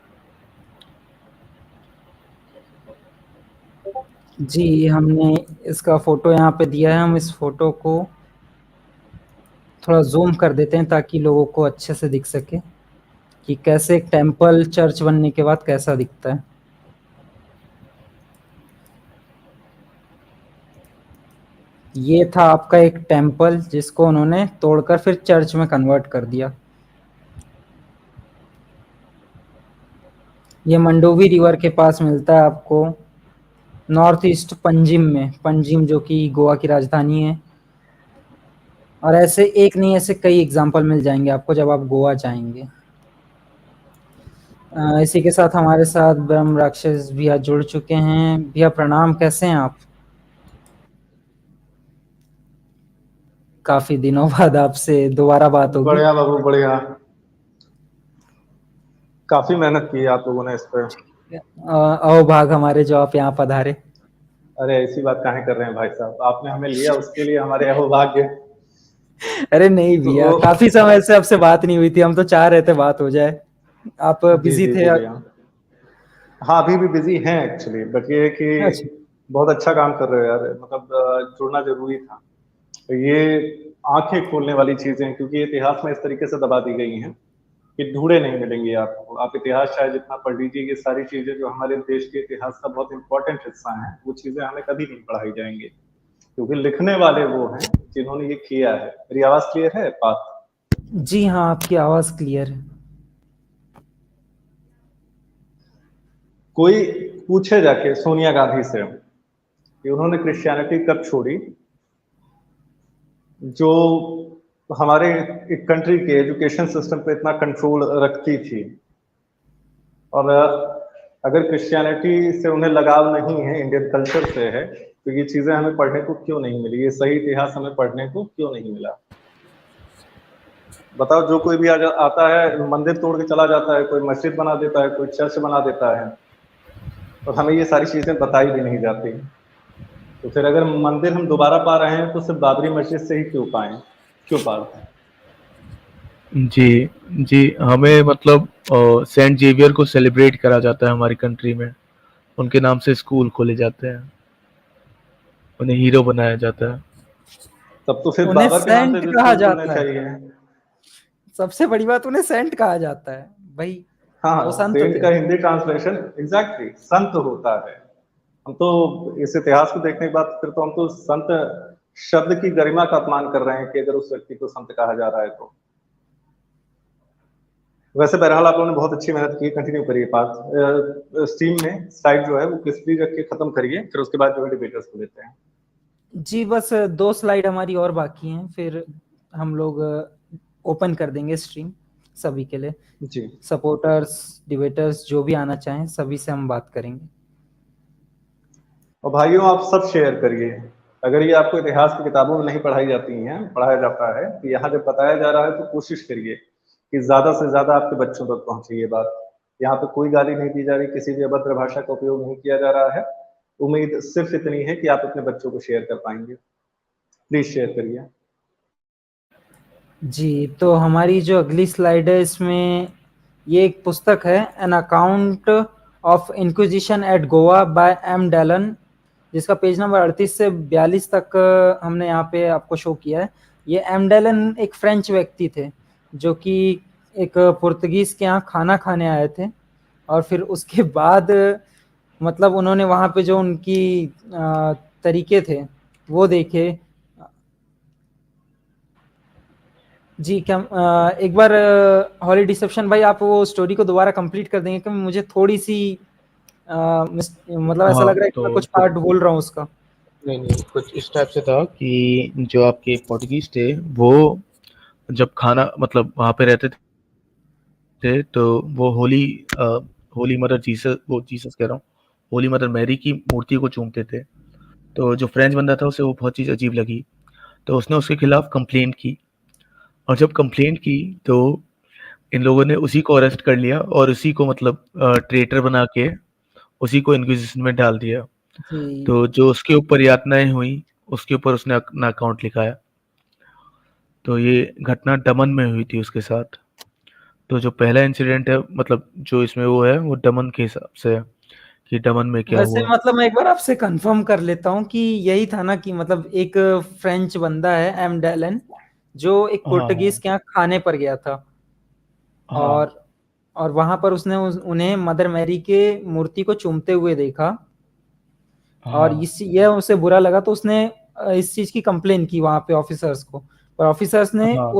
जी, हमने इसका फ़ोटो यहाँ पे दिया है, हम इस फ़ोटो को थोड़ा ज़ूम कर देते हैं ताकि लोगों को अच्छे से दिख सके कि कैसे एक टेम्पल चर्च बनने के बाद कैसा दिखता है। ये था आपका एक टेम्पल जिसको उन्होंने तोड़कर फिर चर्च में कन्वर्ट कर दिया। ये मंडोवी रिवर के पास मिलता है आपको, नॉर्थ ईस्ट पंजिम में, पंजिम जो कि गोवा की राजधानी है। और ऐसे एक नहीं, ऐसे कई एग्जाम्पल मिल जाएंगे आपको जब आप गोवा जाएंगे। इसी के साथ हमारे साथ ब्रह्म राक्षस भैया जुड़ चुके हैं। भैया प्रणाम, कैसे हैं आप? काफी दिनों बाद आपसे दोबारा बात होगी। बढ़िया बाबू, बढ़िया। काफी मेहनत की है आप लोगों ने इस पे। अहोभाग हमारे जो आप यहाँ पधारे। अरे ऐसी बात काहे कर रहे हैं भाई साहब, आपने हमें लिया उसके लिए हमारे अहोभाग्य। अरे नहीं भैया, तो काफी समय से आपसे बात नहीं हुई थी, हम तो चाह रहे थे बात हो जाए, आप जी बिजी जी थे। जी भैया। हाँ, अभी भी बिजी हैं एक्चुअली, बट ये है अच्छा, कि बहुत अच्छा काम कर रहे हो यार, मतलब जुड़ना जरूरी था। तो ये आंखें खोलने वाली चीजें हैं, क्योंकि इतिहास में इस तरीके से दबा दी गई हैं कि ढूंढे नहीं मिलेंगे आपको। आप इतिहास चाहे जितना पढ़ लीजिए, ये सारी चीजें जो हमारे देश के इतिहास का बहुत इंपॉर्टेंट हिस्सा हैं, वो चीजें हमें कभी नहीं पढ़ाई जाएंगी, क्योंकि लिखने वाले वो हैं जिन्होंने ये किया है। मेरी आवाज क्लियर है बात? जी हाँ, आपकी आवाज क्लियर है। कोई पूछे जाके सोनिया गांधी से कि उन्होंने क्रिश्चियनिटी कब छोड़ी, जो हमारे एक कंट्री के एजुकेशन सिस्टम पे इतना कंट्रोल रखती थी, और अगर क्रिश्चियनिटी से उन्हें लगाव नहीं है, इंडियन कल्चर से है, तो ये चीजें हमें पढ़ने को क्यों नहीं मिली, ये सही इतिहास हमें पढ़ने को क्यों नहीं मिला? बताओ। जो कोई भी आता है, मंदिर तोड़ के चला जाता है, कोई मस्जिद बना देता है, कोई चर्च बना देता है, और हमें ये सारी चीजें बताई भी नहीं जाती। तो फिर अगर मंदिर हम दोबारा पा रहे हैं तो सिर्फ बाबरी मस्जिद से ही क्यों पाए, क्यों पा रहे हैं? जी, जी, हमें मतलब सेंट जेवियर को सेलिब्रेट करा जाता है हमारी कंट्री में, उनके नाम से स्कूल खोले जाते हैं, उन्हें हीरो बनाया जाता है। तब तो फिर उन्हें बाबर के नाम पे सेंट भी कहा स्कूल खुलने जाता है, चाहिए। सबसे बड़ी बात उन्हें सेंट कहा जाता है भाई, हाँ वो हाँ, संत सेंट थे। का हिंदी ट्रांसलेशन एग्जैक्टली संत होता है। हम तो इस इतिहास को देखने के बाद फिर तो हम तो संत शब्द की गरिमा का अपमान कर रहे हैं कि अगर उस व्यक्ति को संत कहा जा रहा है तो। वैसे बहरहाल आप लोगों ने बहुत अच्छी मेहनत की, कंटिन्यू करिए बात। स्ट्रीम में स्लाइड जो है वो किसली रख के खत्म करिए, फिर उसके बाद जो है डिबेटर्स को लेते हैं। जी बस 2 स्लाइड हमारी और बाकी हैं, फिर हम लोग ओपन कर देंगे स्ट्रीम सभी के लिए। जी। सपोर्टर्स, डिबेटर्स जो भी आना चाहें सभी से हम बात करेंगे। और भाइयों, आप सब शेयर करिए। अगर ये आपको इतिहास की किताबों में नहीं पढ़ाई जाती हैं, पढ़ाया जाता है, तो यहाँ जब बताया जा रहा है तो कोशिश करिए कि ज्यादा से ज्यादा आपके बच्चों तक पहुंचे ये बात। यहाँ पे कोई गाली नहीं दी जा रही, किसी भी अभद्र भाषा का उपयोग नहीं किया जा रहा है। उम्मीद सिर्फ इतनी है कि आप अपने बच्चों को शेयर कर पाएंगे। प्लीज शेयर करिए। जी, तो हमारी जो अगली स्लाइड है इसमें ये एक पुस्तक है, an account of inquisition at Goa by M Dellon, जिसका पेज नंबर 38 से 42 तक हमने यहाँ पे आपको शो किया है। ये एम डेलन एक फ्रेंच व्यक्ति थे जो कि एक पुर्तगीज के यहाँ खाना खाने आए थे, और फिर उसके बाद मतलब उन्होंने वहाँ पे जो उनकी तरीके थे वो देखे, जी क्या एक बार हॉली डिसेप्शन भाई आप वो स्टोरी को दोबारा कंप्लीट कर देंगे, क्योंकि मुझे थोड़ी सी मतलब ऐसा हाँ लग रहा है कि मैं तो कुछ पार्ट भूल रहा हूँ उसका। नहीं नहीं, कुछ इस टाइप से था कि जो आपके पोर्टुगीज थे वो जब खाना मतलब वहाँ पे रहते थे तो वो होली मदर जीसस, वो जीसस कह रहा हूँ, होली मदर मैरी की मूर्ति को चूमते थे। तो जो फ्रेंच बंदा था उसे वो बहुत चीज़ अजीब लगी, तो उसने उसके खिलाफ कंप्लेंट की। और जब कंप्लेंट की तो इन लोगों ने उसी को अरेस्ट कर लिया और उसी को मतलब ट्रेटर बना के उसी को इंक्विजिशन में डाल दिया। जी तो जो उसके ऊपर यातनाएं हुई उसके ऊपर उसने अपना अकाउंट लिखाया। तो ये घटना दमन में हुई थी उसके साथ। तो जो पहला इंसिडेंट है मतलब जो इसमें वो है वो दमन के हिसाब से है कि दमन में क्या वैसे हुआ। मतलब मैं एक बार आपसे कंफर्म कर लेता हूँ कि यही था ना, कि मतलब एक फ्रेंच बंदा है एम डेलन, जो एक हाँ पुर्तगीज हाँ के यहाँ खाने पर गया था, हाँ और वहां पर उसने उन्हें मदर मैरी के मूर्ति को चूमते हुए देखा, और हाँ यह उसे बुरा लगा, तो उसने इस चीज की कंप्लेन की वहां पे ऑफिसर्स को, और ऑफिसर्स ने हाँ।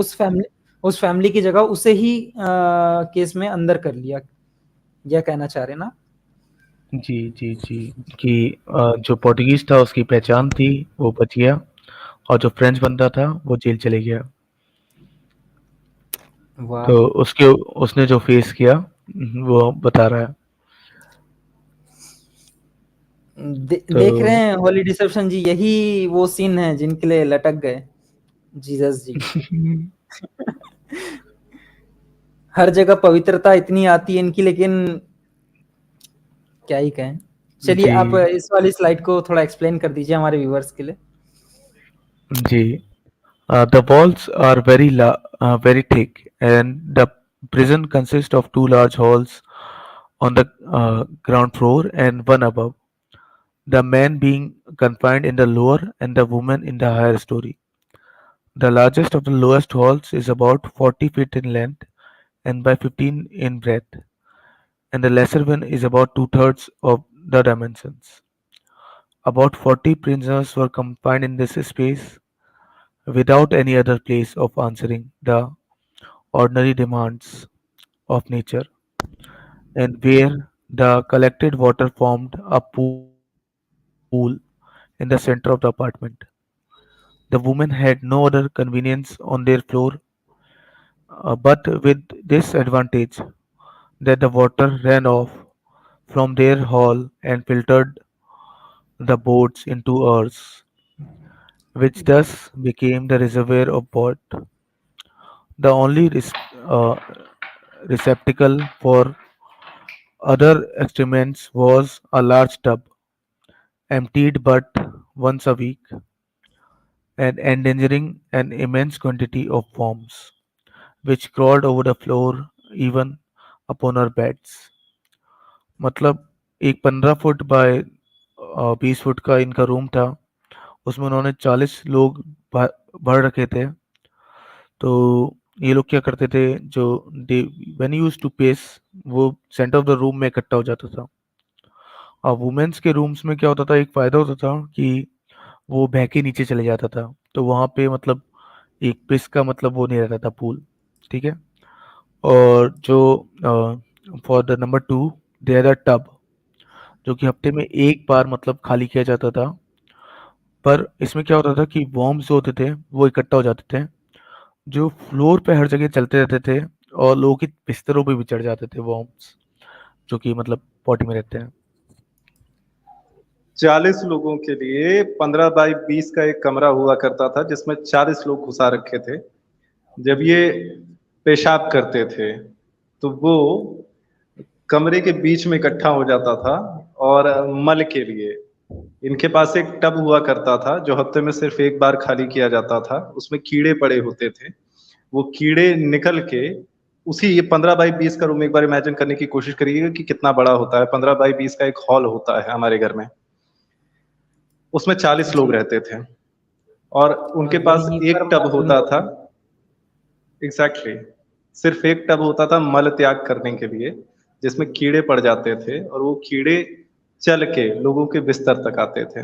उस फैमिली की जगह उसे ही केस में अंदर कर लिया। यह कहना चाह रहे ना? जी जी जी। कि जो पोर्टुगीज था उसकी पहचान थी, वो बच गया, और जो फ्रेंच बंदा था वो जेल चले गया। वाह। तो उसके उसने जो फेस किया वो बता रहा है। तो देख रहे हैं होली डिसेप्शन जी, यही वो सीन है जिनके लिए लटक गए जीसस जी। हर जगह पवित्रता इतनी आती है इनकी, लेकिन क्या ही कहें। चलिए जी आप इस वाली स्लाइड को थोड़ा एक्सप्लेन कर दीजिए हमारे व्यूवर्स के लिए। जी। The walls are very thick, and the prison consists of two large halls on the ground floor and one above. The men being confined in the lower and the women in the higher story. The largest of the lowest halls is about 40 feet in length and by 15 in breadth, and the lesser one is about two-thirds of the dimensions. About 40 prisoners were confined in this space without any other place of answering the ordinary demands of nature, and where the collected water formed a pool in the center of the apartment. The women had no other convenience on their floor, but with this advantage that the water ran off from their hall and filtered the boards into earth, which thus became the reservoir of board. The only receptacle for other excrements was a large tub, emptied but once a week, and endangering an immense quantity of worms, which crawled over the floor even upon our beds. मतलब एक 15 foot by 20 foot का इनका room था, उसमें उन्होंने 40 लोग भर रखे थे। तो ये लोग क्या करते थे, जो व्हेन यूज टू पेस, वो सेंटर ऑफ द रूम में इकट्ठा हो जाता था। और वुमेन्स के रूम्स में क्या होता था, एक फ़ायदा होता था कि वो बह के नीचे चले जाता था, तो वहाँ पे मतलब एक पिस का मतलब वो नहीं रहता था पूल, ठीक है। और जो for the number two there a tub, जो कि हफ्ते में एक बार मतलब खाली किया जाता था। पर इसमें क्या होता था कि वॉर्म्स जो होते थे वो इकट्ठा हो जाते थे, जो फ्लोर पे हर जगह चलते रहते थे, और लोगों के बिस्तरों पे भी चढ़ जाते थे वॉर्म्स, जो कि मतलब पॉटी में रहते हैं। 40 लोगों के लिए 15 बाई 20 का एक कमरा हुआ करता था जिसमें 40 लोग घुसा रखे थे। जब ये पेशाब करते थे तो वो कमरे के बीच में इकट्ठा हो जाता था, और मल के लिए इनके पास एक टब हुआ करता था जो हफ्ते में सिर्फ एक बार खाली किया जाता था। उसमें कीड़े पड़े होते थे, वो कीड़े निकल के उसी ये 15 बाई 20 का रूम, एक बार इमेजिन करने की कोशिश करिएगा कि कितना बड़ा होता है। 15 बाई 20 का एक हॉल होता है हमारे घर में, उसमें 40 लोग जी, रहते थे, और उनके और पास यहीं पर एक टब मॉर्निंग होता था। होती। एग्जैक्टली सिर्फ एक टब होता था मल त्याग करने के लिए, जिसमें कीड़े पड़ जाते थे और वो कीड़े चल के लोगों के बिस्तर तक आते थे।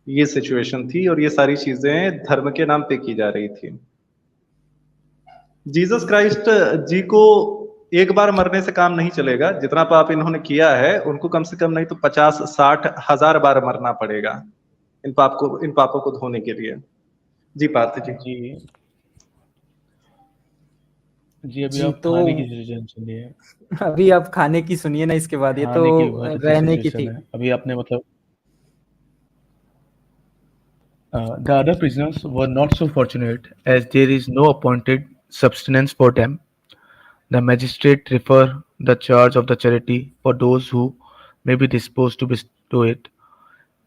ये सिचुएशन थी और ये सारी चीजें धर्म के नाम पे की जा रही थी। जीसस क्राइस्ट जी को एक बार मरने से काम नहीं चलेगा। जितना पाप इन्होंने किया है उनको कम से कम नहीं तो 50-60 हजार बार मरना पड़ेगा इन पापों को धोने के लिए। जी पार्थ जी। जी जी अभी जी आप तो खाने की सिचुएशन सुनिए। अभी आप खाने की सुनिए ना, इसके बाद ये तो खाने की बहुत अच्छी रहने की सिचुएशन थी। है। अभी आपने मतलब the other prisoners were not so fortunate as there is no appointed subsistence for them. The magistrate refer the charge of the charity for those who may be disposed to bestow it,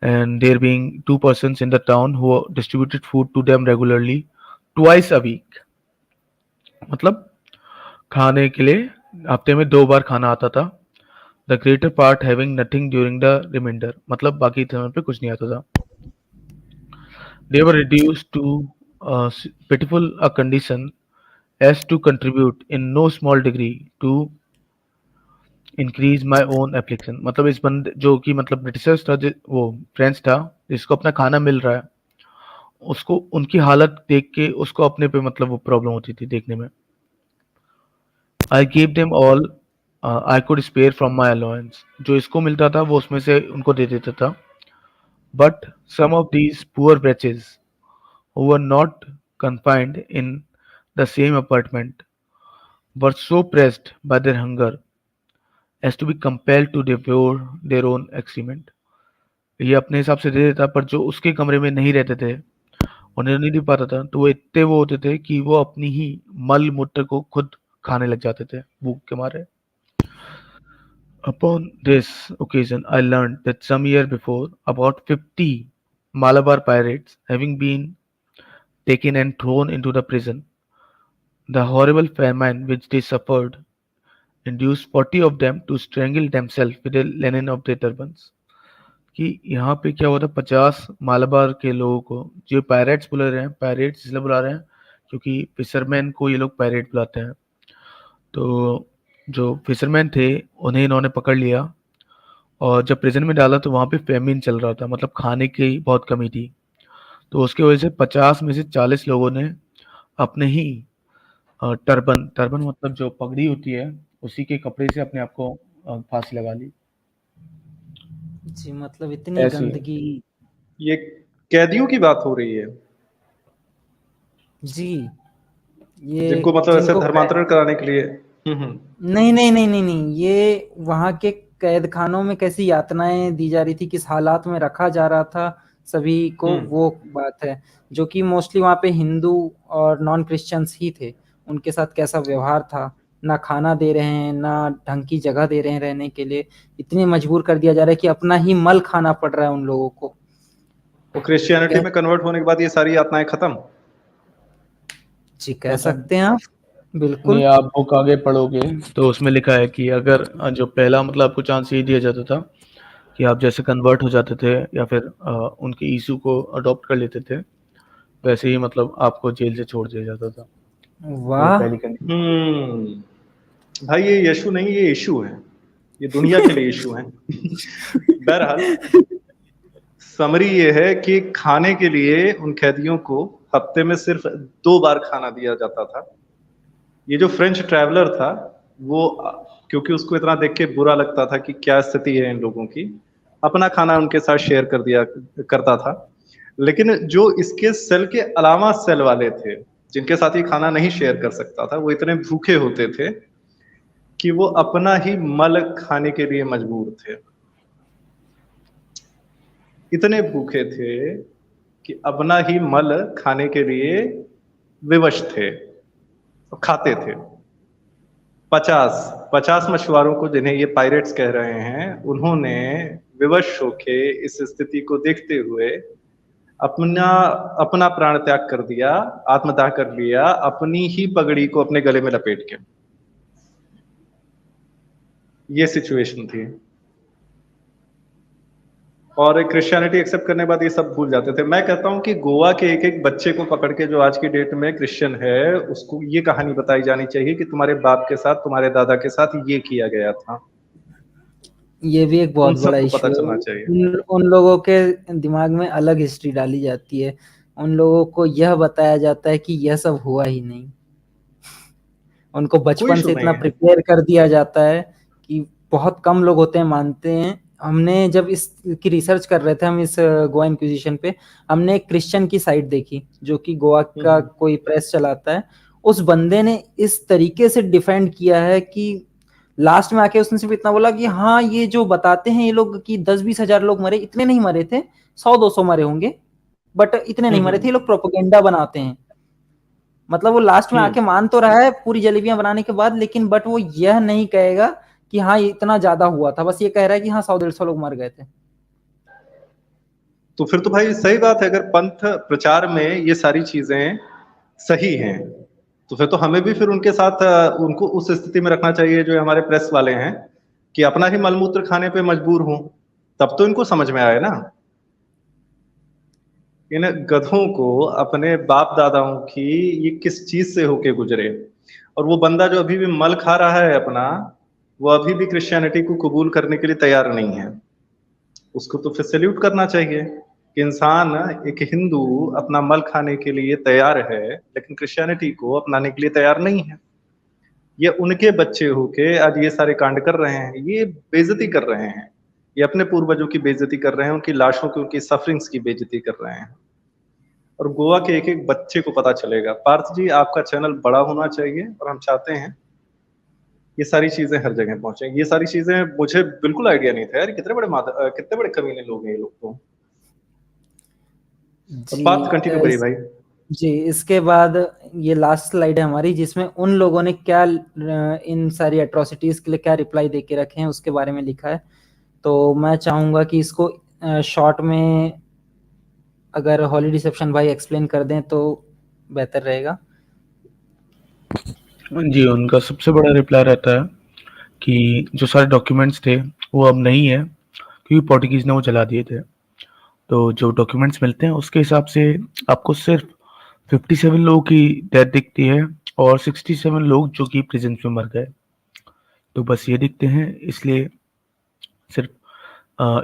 and there being 2 persons in the town who distributed food to them regularly twice a week. मतलब खाने के लिए हफ्ते में 2 बार खाना आता था। The greater part having nothing during the remainder, मतलब बाकी समय पे कुछ नहीं आता था। They were reduced to pitiful a condition as to contribute in no small degree to increase my own affliction। मतलब इस बंदे जो कि मतलब ब्रिटिशर्स था, वो फ्रेंच था जिसको अपना खाना मिल रहा है, उसको उनकी हालत देख के उसको अपने पे मतलब वो प्रॉब्लम होती थी देखने में। I give them all I could spare from my allowance, जो इसको मिलता था वो उसमें से उनको दे देता था। But some of these poor wretches who were not confined in the same apartment were so pressed by their hunger as to be compelled to devour their own excrement। ये अपने हिसाब से दे देता, पर जो उसके कमरे में नहीं रहते थे उन्हें नहीं दे पाता था, तो वो इतने वो होते थे कि वो अपनी ही मल मूत्र को खुद खाने लग जाते थे भूख के मारे। Upon this occasion, I learned that some year before, about 50 Malabar pirates having been taken and thrown into the prison, the horrible famine which they suffered induced 40 of them to strangle themselves with the linen of their turbans। कि यहाँ पे क्या हुआ था, 50 मालाबार के लोगों को, जो पायरेट्स बुला रहे हैं, पायरेट्स इसलिए बुला रहे हैं क्योंकि फिशरमैन को ये लोग पायरेट बुलाते हैं। तो जो फिशरमैन थे उन्हें इन्होंने पकड़ लिया और जब प्रिजन में डाला तो वहाँ पे फेमिन चल रहा था, मतलब खाने की बहुत कमी थी। तो उसकी वजह से 50 में से 40 लोगों ने अपने ही टर्बन टर्बन मतलब जो पगड़ी होती है उसी के कपड़े से अपने आप को फांसी लगा ली। जी मतलब इतनी ऐसी है। गंदगी। ये कैदियों की बात हो रही है जी ये जिनको मतलब ऐसे जिनको धर्मांतरण कराने के लिए। नहीं नहीं नहीं नहीं नहीं, ये वहाँ के कैद खानों में कैसी यातनाएं दी जा रही थी, किस हालात में रखा जा रहा था सभी को, वो बात है। जो कि मोस्टली वहाँ पे हिंदू और नॉन क्रिश्चियंस ही थे, उनके साथ कैसा व्यवहार था, ना खाना दे रहे हैं ना ढंग की जगह दे रहे हैं रहने के लिए, इतने मजबूर कर दिया जा रहा है कि अपना ही मल खाना पड़ रहा है उन लोगों को। वो क्रिश्चियनिटी में कन्वर्ट होने के बाद ये सारी यातनाएं खत्म। जी कह सकते हैं आप, बिल्कुल। नहीं, आप बुक आगे पढ़ोगे तो उसमें लिखा है कि अगर जो पहला मतलब आपको चांस ये दिया जाता था कि आप जैसे कन्वर्ट हो जाते थे या फिर उनके यीशु को अडॉप्ट कर लेते थे, वैसे ही मतलब आपको जेल से छोड़ दिया जाता था। वाह। पहली कंडीशन। भाई ये यीशु नहीं, ये इशू है, ये दुनिया के लिए इशू है। बहरहाल समरी ये है कि खाने के लिए उन कैदियों को हफ्ते में सिर्फ 2 बार खाना दिया जाता था। ये जो फ्रेंच ट्रैवलर था वो क्योंकि उसको इतना देख के बुरा लगता था कि क्या स्थिति है इन लोगों की, अपना खाना उनके साथ शेयर कर दिया करता था। लेकिन जो इसके सेल के अलावा सेल वाले थे जिनके साथ ये खाना नहीं शेयर कर सकता था, वो इतने भूखे होते थे कि वो अपना ही मल खाने के लिए मजबूर थे। इतने भूखे थे कि अपना ही मल खाने के लिए विवश थे, खाते थे। 50 मछुआरों को, जिन्हें ये पायरेट्स कह रहे हैं, उन्होंने विवश होके इस स्थिति को देखते हुए अपना प्राण त्याग कर दिया, आत्मदाह कर लिया, अपनी ही पगड़ी को अपने गले में लपेट के। ये सिचुएशन थी। और क्रिश्चियनिटी एक्सेप्ट करने के बाद ये सब भूल जाते थे। मैं कहता हूं कि गोवा के एक एक बच्चे को पकड़ के जो आज की डेट में क्रिश्चियन है, उसको ये कहानी बताई जानी चाहिए कि तुम्हारे बाप के साथ, तुम्हारे दादा के साथ ये किया गया था। ये भी एक बहुत बड़ा इशू पता है। चलना चाहिए। उन लोगों के दिमाग में अलग हिस्ट्री डाली जाती है, उन लोगों को यह बताया जाता है कि यह सब हुआ ही नहीं। उनको कोई बचपन इशू से नहीं इतना है। प्रिपेयर कर दिया जाता है कि बहुत कम लोग होते हैं मानते हैं। हमने जब इसकी रिसर्च कर रहे थे हम इस गोवा इंक्विजिशन पे, हमने एक क्रिश्चियन की साइट देखी जो कि गोवा का कोई प्रेस चलाता है। उस बंदे ने इस तरीके से डिफेंड किया है कि लास्ट में आके उसने सिर्फ इतना बोला कि हाँ ये जो बताते हैं ये लोग कि 10-20 हजार लोग मरे, इतने नहीं मरे थे, 100-200 मरे होंगे, बट इतने नहीं मरे थे, ये लोग प्रोपेगेंडा बनाते हैं। मतलब वो लास्ट में आके मान तो रहा है पूरी जलेबियां बनाने के बाद, लेकिन बट वो यह नहीं कहेगा कि हाँ इतना ज्यादा हुआ था, बस ये कह रहा है कि हाँ 100-150 लोग मर गए थे। तो फिर तो भाई सही बात है, अगर पंथ प्रचार में ये सारी चीजें सही हैं तो फिर तो हमें भी फिर उनके साथ उनको उस स्थिति में रखना चाहिए जो हमारे प्रेस वाले हैं, कि अपना ही मलमूत्र खाने पे मजबूर हों, तब तो इनको समझ में आए ना। इन गधों को अपने बाप दादाओं की ये किस चीज से होके गुजरे, और वो बंदा जो अभी भी मल खा रहा है अपना, वो अभी भी क्रिश्चियनिटी को कबूल करने के लिए तैयार नहीं है। उसको तो फिर सैल्यूट करना चाहिए कि इंसान, एक हिंदू अपना मल खाने के लिए तैयार है लेकिन क्रिश्चियनिटी को अपनाने के लिए तैयार नहीं है। ये उनके बच्चे होके आज ये सारे कांड कर रहे हैं, ये बेइज्जती कर रहे हैं, ये अपने पूर्वजों की बेइज्जती कर रहे हैं, उनकी लाशों की, उनकी सफरिंग्स की बेइज्जती कर रहे हैं। और गोवा के एक एक बच्चे को पता चलेगा। पार्थ जी, आपका चैनल बड़ा होना चाहिए और हम चाहते हैं ये सारी चीजें हर जगह पहुंचे। ये सारी चीजें मुझे बिल्कुल आइडिया नहीं था यार, कितने बड़े कमीने लोग हैं ये लोग तो। और जी पार्थ कंटिन्यू करिए भाई। जी, इसके बाद ये लास्ट स्लाइड है हमारी, जिसमें उन लोगों ने क्या इन सारी एट्रोसिटीज के लिए क्या रिप्लाई दे के रखे हैं उसके बारे में लिखा है। तो मैं चाहूंगा कि इसको शॉर्ट में अगर हॉली रिसेप्शन भाई एक्सप्लेन कर दें तो बेहतर रहेगा। जी, उनका सबसे बड़ा रिप्लाई रहता है कि जो सारे डॉक्यूमेंट्स थे वो अब नहीं है, क्योंकि पोर्टुगीज ने वो जला दिए थे। तो जो डॉक्यूमेंट्स मिलते हैं उसके हिसाब से आपको सिर्फ 57 लोगों की डेथ दिखती है और 67 लोग जो कि प्रिजन में मर गए। तो बस ये दिखते हैं, इसलिए सिर्फ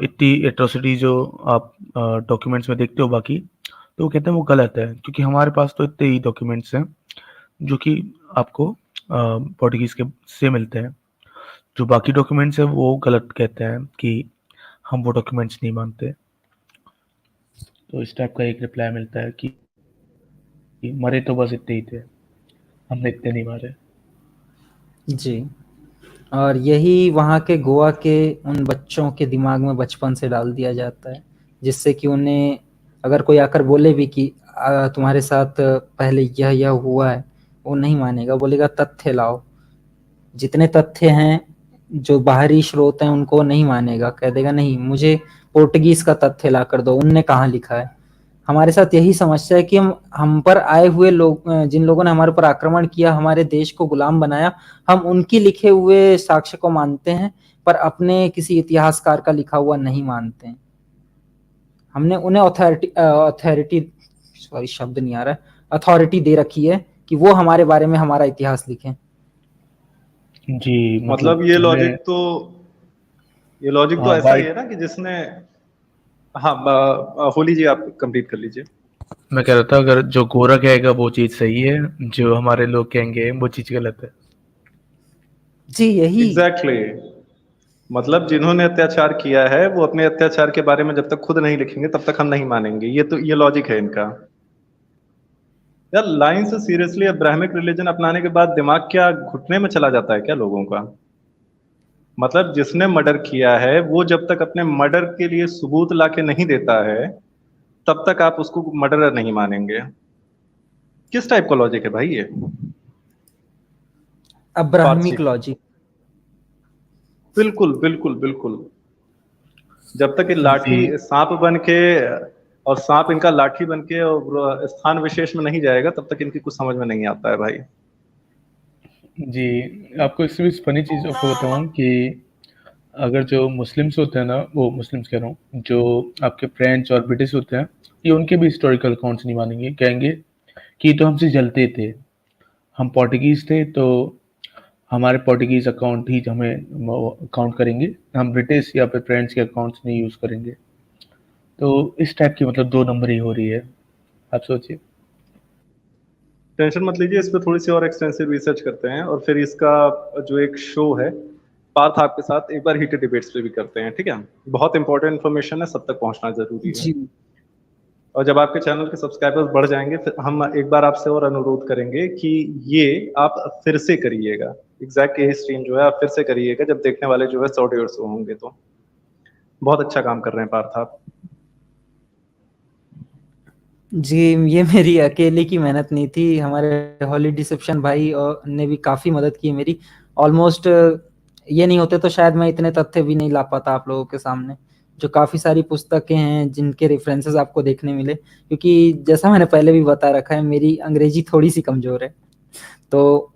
इतनी एट्रोसिटी जो आप डॉक्यूमेंट्स में देखते हो बाकी, तो वो कहते हैं वो गलत है, क्योंकि हमारे पास तो इतने ही डॉक्यूमेंट्स हैं जो कि आपको पोर्टुगीज के से मिलते हैं। जो बाकी डॉक्यूमेंट्स हैं वो गलत कहते हैं कि हम वो डॉक्यूमेंट्स नहीं मानते। तो इस टाइप का एक रिप्लाई मिलता है कि मरे तो बस इतने ही थे, हमने इतने नहीं मारे। जी, और यही वहाँ के गोवा के उन बच्चों के दिमाग में बचपन से डाल दिया जाता है, जिससे कि उन्हें अगर कोई आकर बोले भी कि तुम्हारे साथ पहले यह हुआ है, वो नहीं मानेगा, बोलेगा तथ्य लाओ। जितने तथ्य हैं जो बाहरी स्रोत हैं उनको नहीं मानेगा, कह देगा नहीं मुझे पोर्टुगीज का तथ्य ला कर दो, उनने कहाँ लिखा है। हमारे साथ यही समस्या है कि हम पर आए हुए लोग, जिन लोगों ने हमारे ऊपर आक्रमण किया, हमारे देश को गुलाम बनाया, हम उनकी लिखे हुए साक्ष्य को मानते हैं पर अपने किसी इतिहासकार का लिखा हुआ नहीं मानते हैं। हमने उन्हें अथॉरिटी सॉरी शब्द नहीं आ रहा है, अथॉरिटी दे रखी है कि वो हमारे बारे में हमारा इतिहास लिखें। जी, मतलब ये लॉजिक तो ऐसा ही है ना कि जिसने, हाँ होली जी आप कंप्लीट कर लीजिए। मैं कह रहा था अगर जो गोरा कहेगा वो चीज सही है, जो हमारे लोग कहेंगे वो चीज गलत है। जी यही एग्जैक्टली मतलब जिन्होंने अत्याचार किया है वो अपने अत्याचार के बारे में जब तक खुद नहीं लिखेंगे तब तक हम नहीं मानेंगे। ये लॉजिक है इनका। यार लाइन से सीरियसली, अब ब्राह्मिक रिलीजन अपनाने के बाद दिमाग क्या घुटने में चला जाता है क्या लोगों का? मतलब जिसने मर्डर किया है वो जब तक अपने मर्डर के लिए सबूत लाके नहीं देता है तब तक आप उसको मर्डरर नहीं मानेंगे। किस टाइप का लॉजिक है भाई ये? Parsi, Abrahamic logic. बिल्कुल बिल्कुल बिल्कुल। जब तक ये जी लाठी सांप बन के, और सांप इनका लाठी बन के और स्थान विशेष में नहीं जाएगा तब तक इनकी कुछ समझ में नहीं आता है भाई। जी, आपको इससे भी फनी चीज आपको बताऊं कि अगर जो मुस्लिम्स होते हैं ना, वो मुस्लिम्स कह रहा हूँ, जो आपके फ्रेंच और ब्रिटिश होते हैं, ये उनके भी हिस्टोरिकल अकाउंट्स नहीं मानेंगे, कहेंगे कि तो हमसे जलते थे, हम पोर्टुगीज थे तो हमारे पोर्टुगीज अकाउंट ही हमें काउंट करेंगे, हम ब्रिटिश या फिर फ्रेंच के अकाउंट्स नहीं यूज करेंगे। तो इस टाइप की मतलब दो नंबर ही हो रही है, आप सोचिए। टेंशन मत लीजिए, इस पे थोड़ी सी और एक्सटेंसिव रिसर्च करते हैं और फिर इसका जो एक शो है पार्थ आपके साथ एक बार हीटेड डिबेट्स पे भी करते हैं, ठीक है? बहुत इंपॉर्टेंट इन्फॉर्मेशन है, सब तक पहुंचना जरूरी है। जी और जब आपके चैनल के सब्सक्राइबर्स बढ़ जाएंगे फिर हम एक बार आपसे और अनुरोध करेंगे कि ये आप फिर से करिएगा, एग्जैक्ट यही स्ट्रीम जो है आप फिर से करिएगा जब देखने वाले जो है 100-150 होंगे। तो बहुत अच्छा काम कर रहे हैं पार्थ आप। जी, ये मेरी अकेले की मेहनत नहीं थी, हमारे हॉली डिसेप्शन भाई ने भी काफी मदद की मेरी। ऑलमोस्ट ये नहीं होते तो शायद मैं इतने तथ्य भी नहीं ला पाता आप लोगों के सामने। जो काफी सारी पुस्तकें हैं जिनके रेफरेंसेस आपको देखने मिले, क्योंकि जैसा मैंने पहले भी बता रखा है मेरी अंग्रेजी थोड़ी सी कमजोर है, तो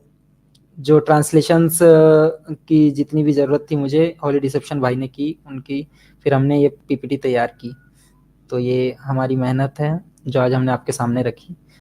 जो ट्रांसलेशंस की जितनी भी जरूरत थी मुझे हॉली डिसेप्शन भाई ने की उनकी, फिर हमने ये पीपीटी तैयार की। तो ये हमारी मेहनत है जो आज हमने आपके सामने रखी।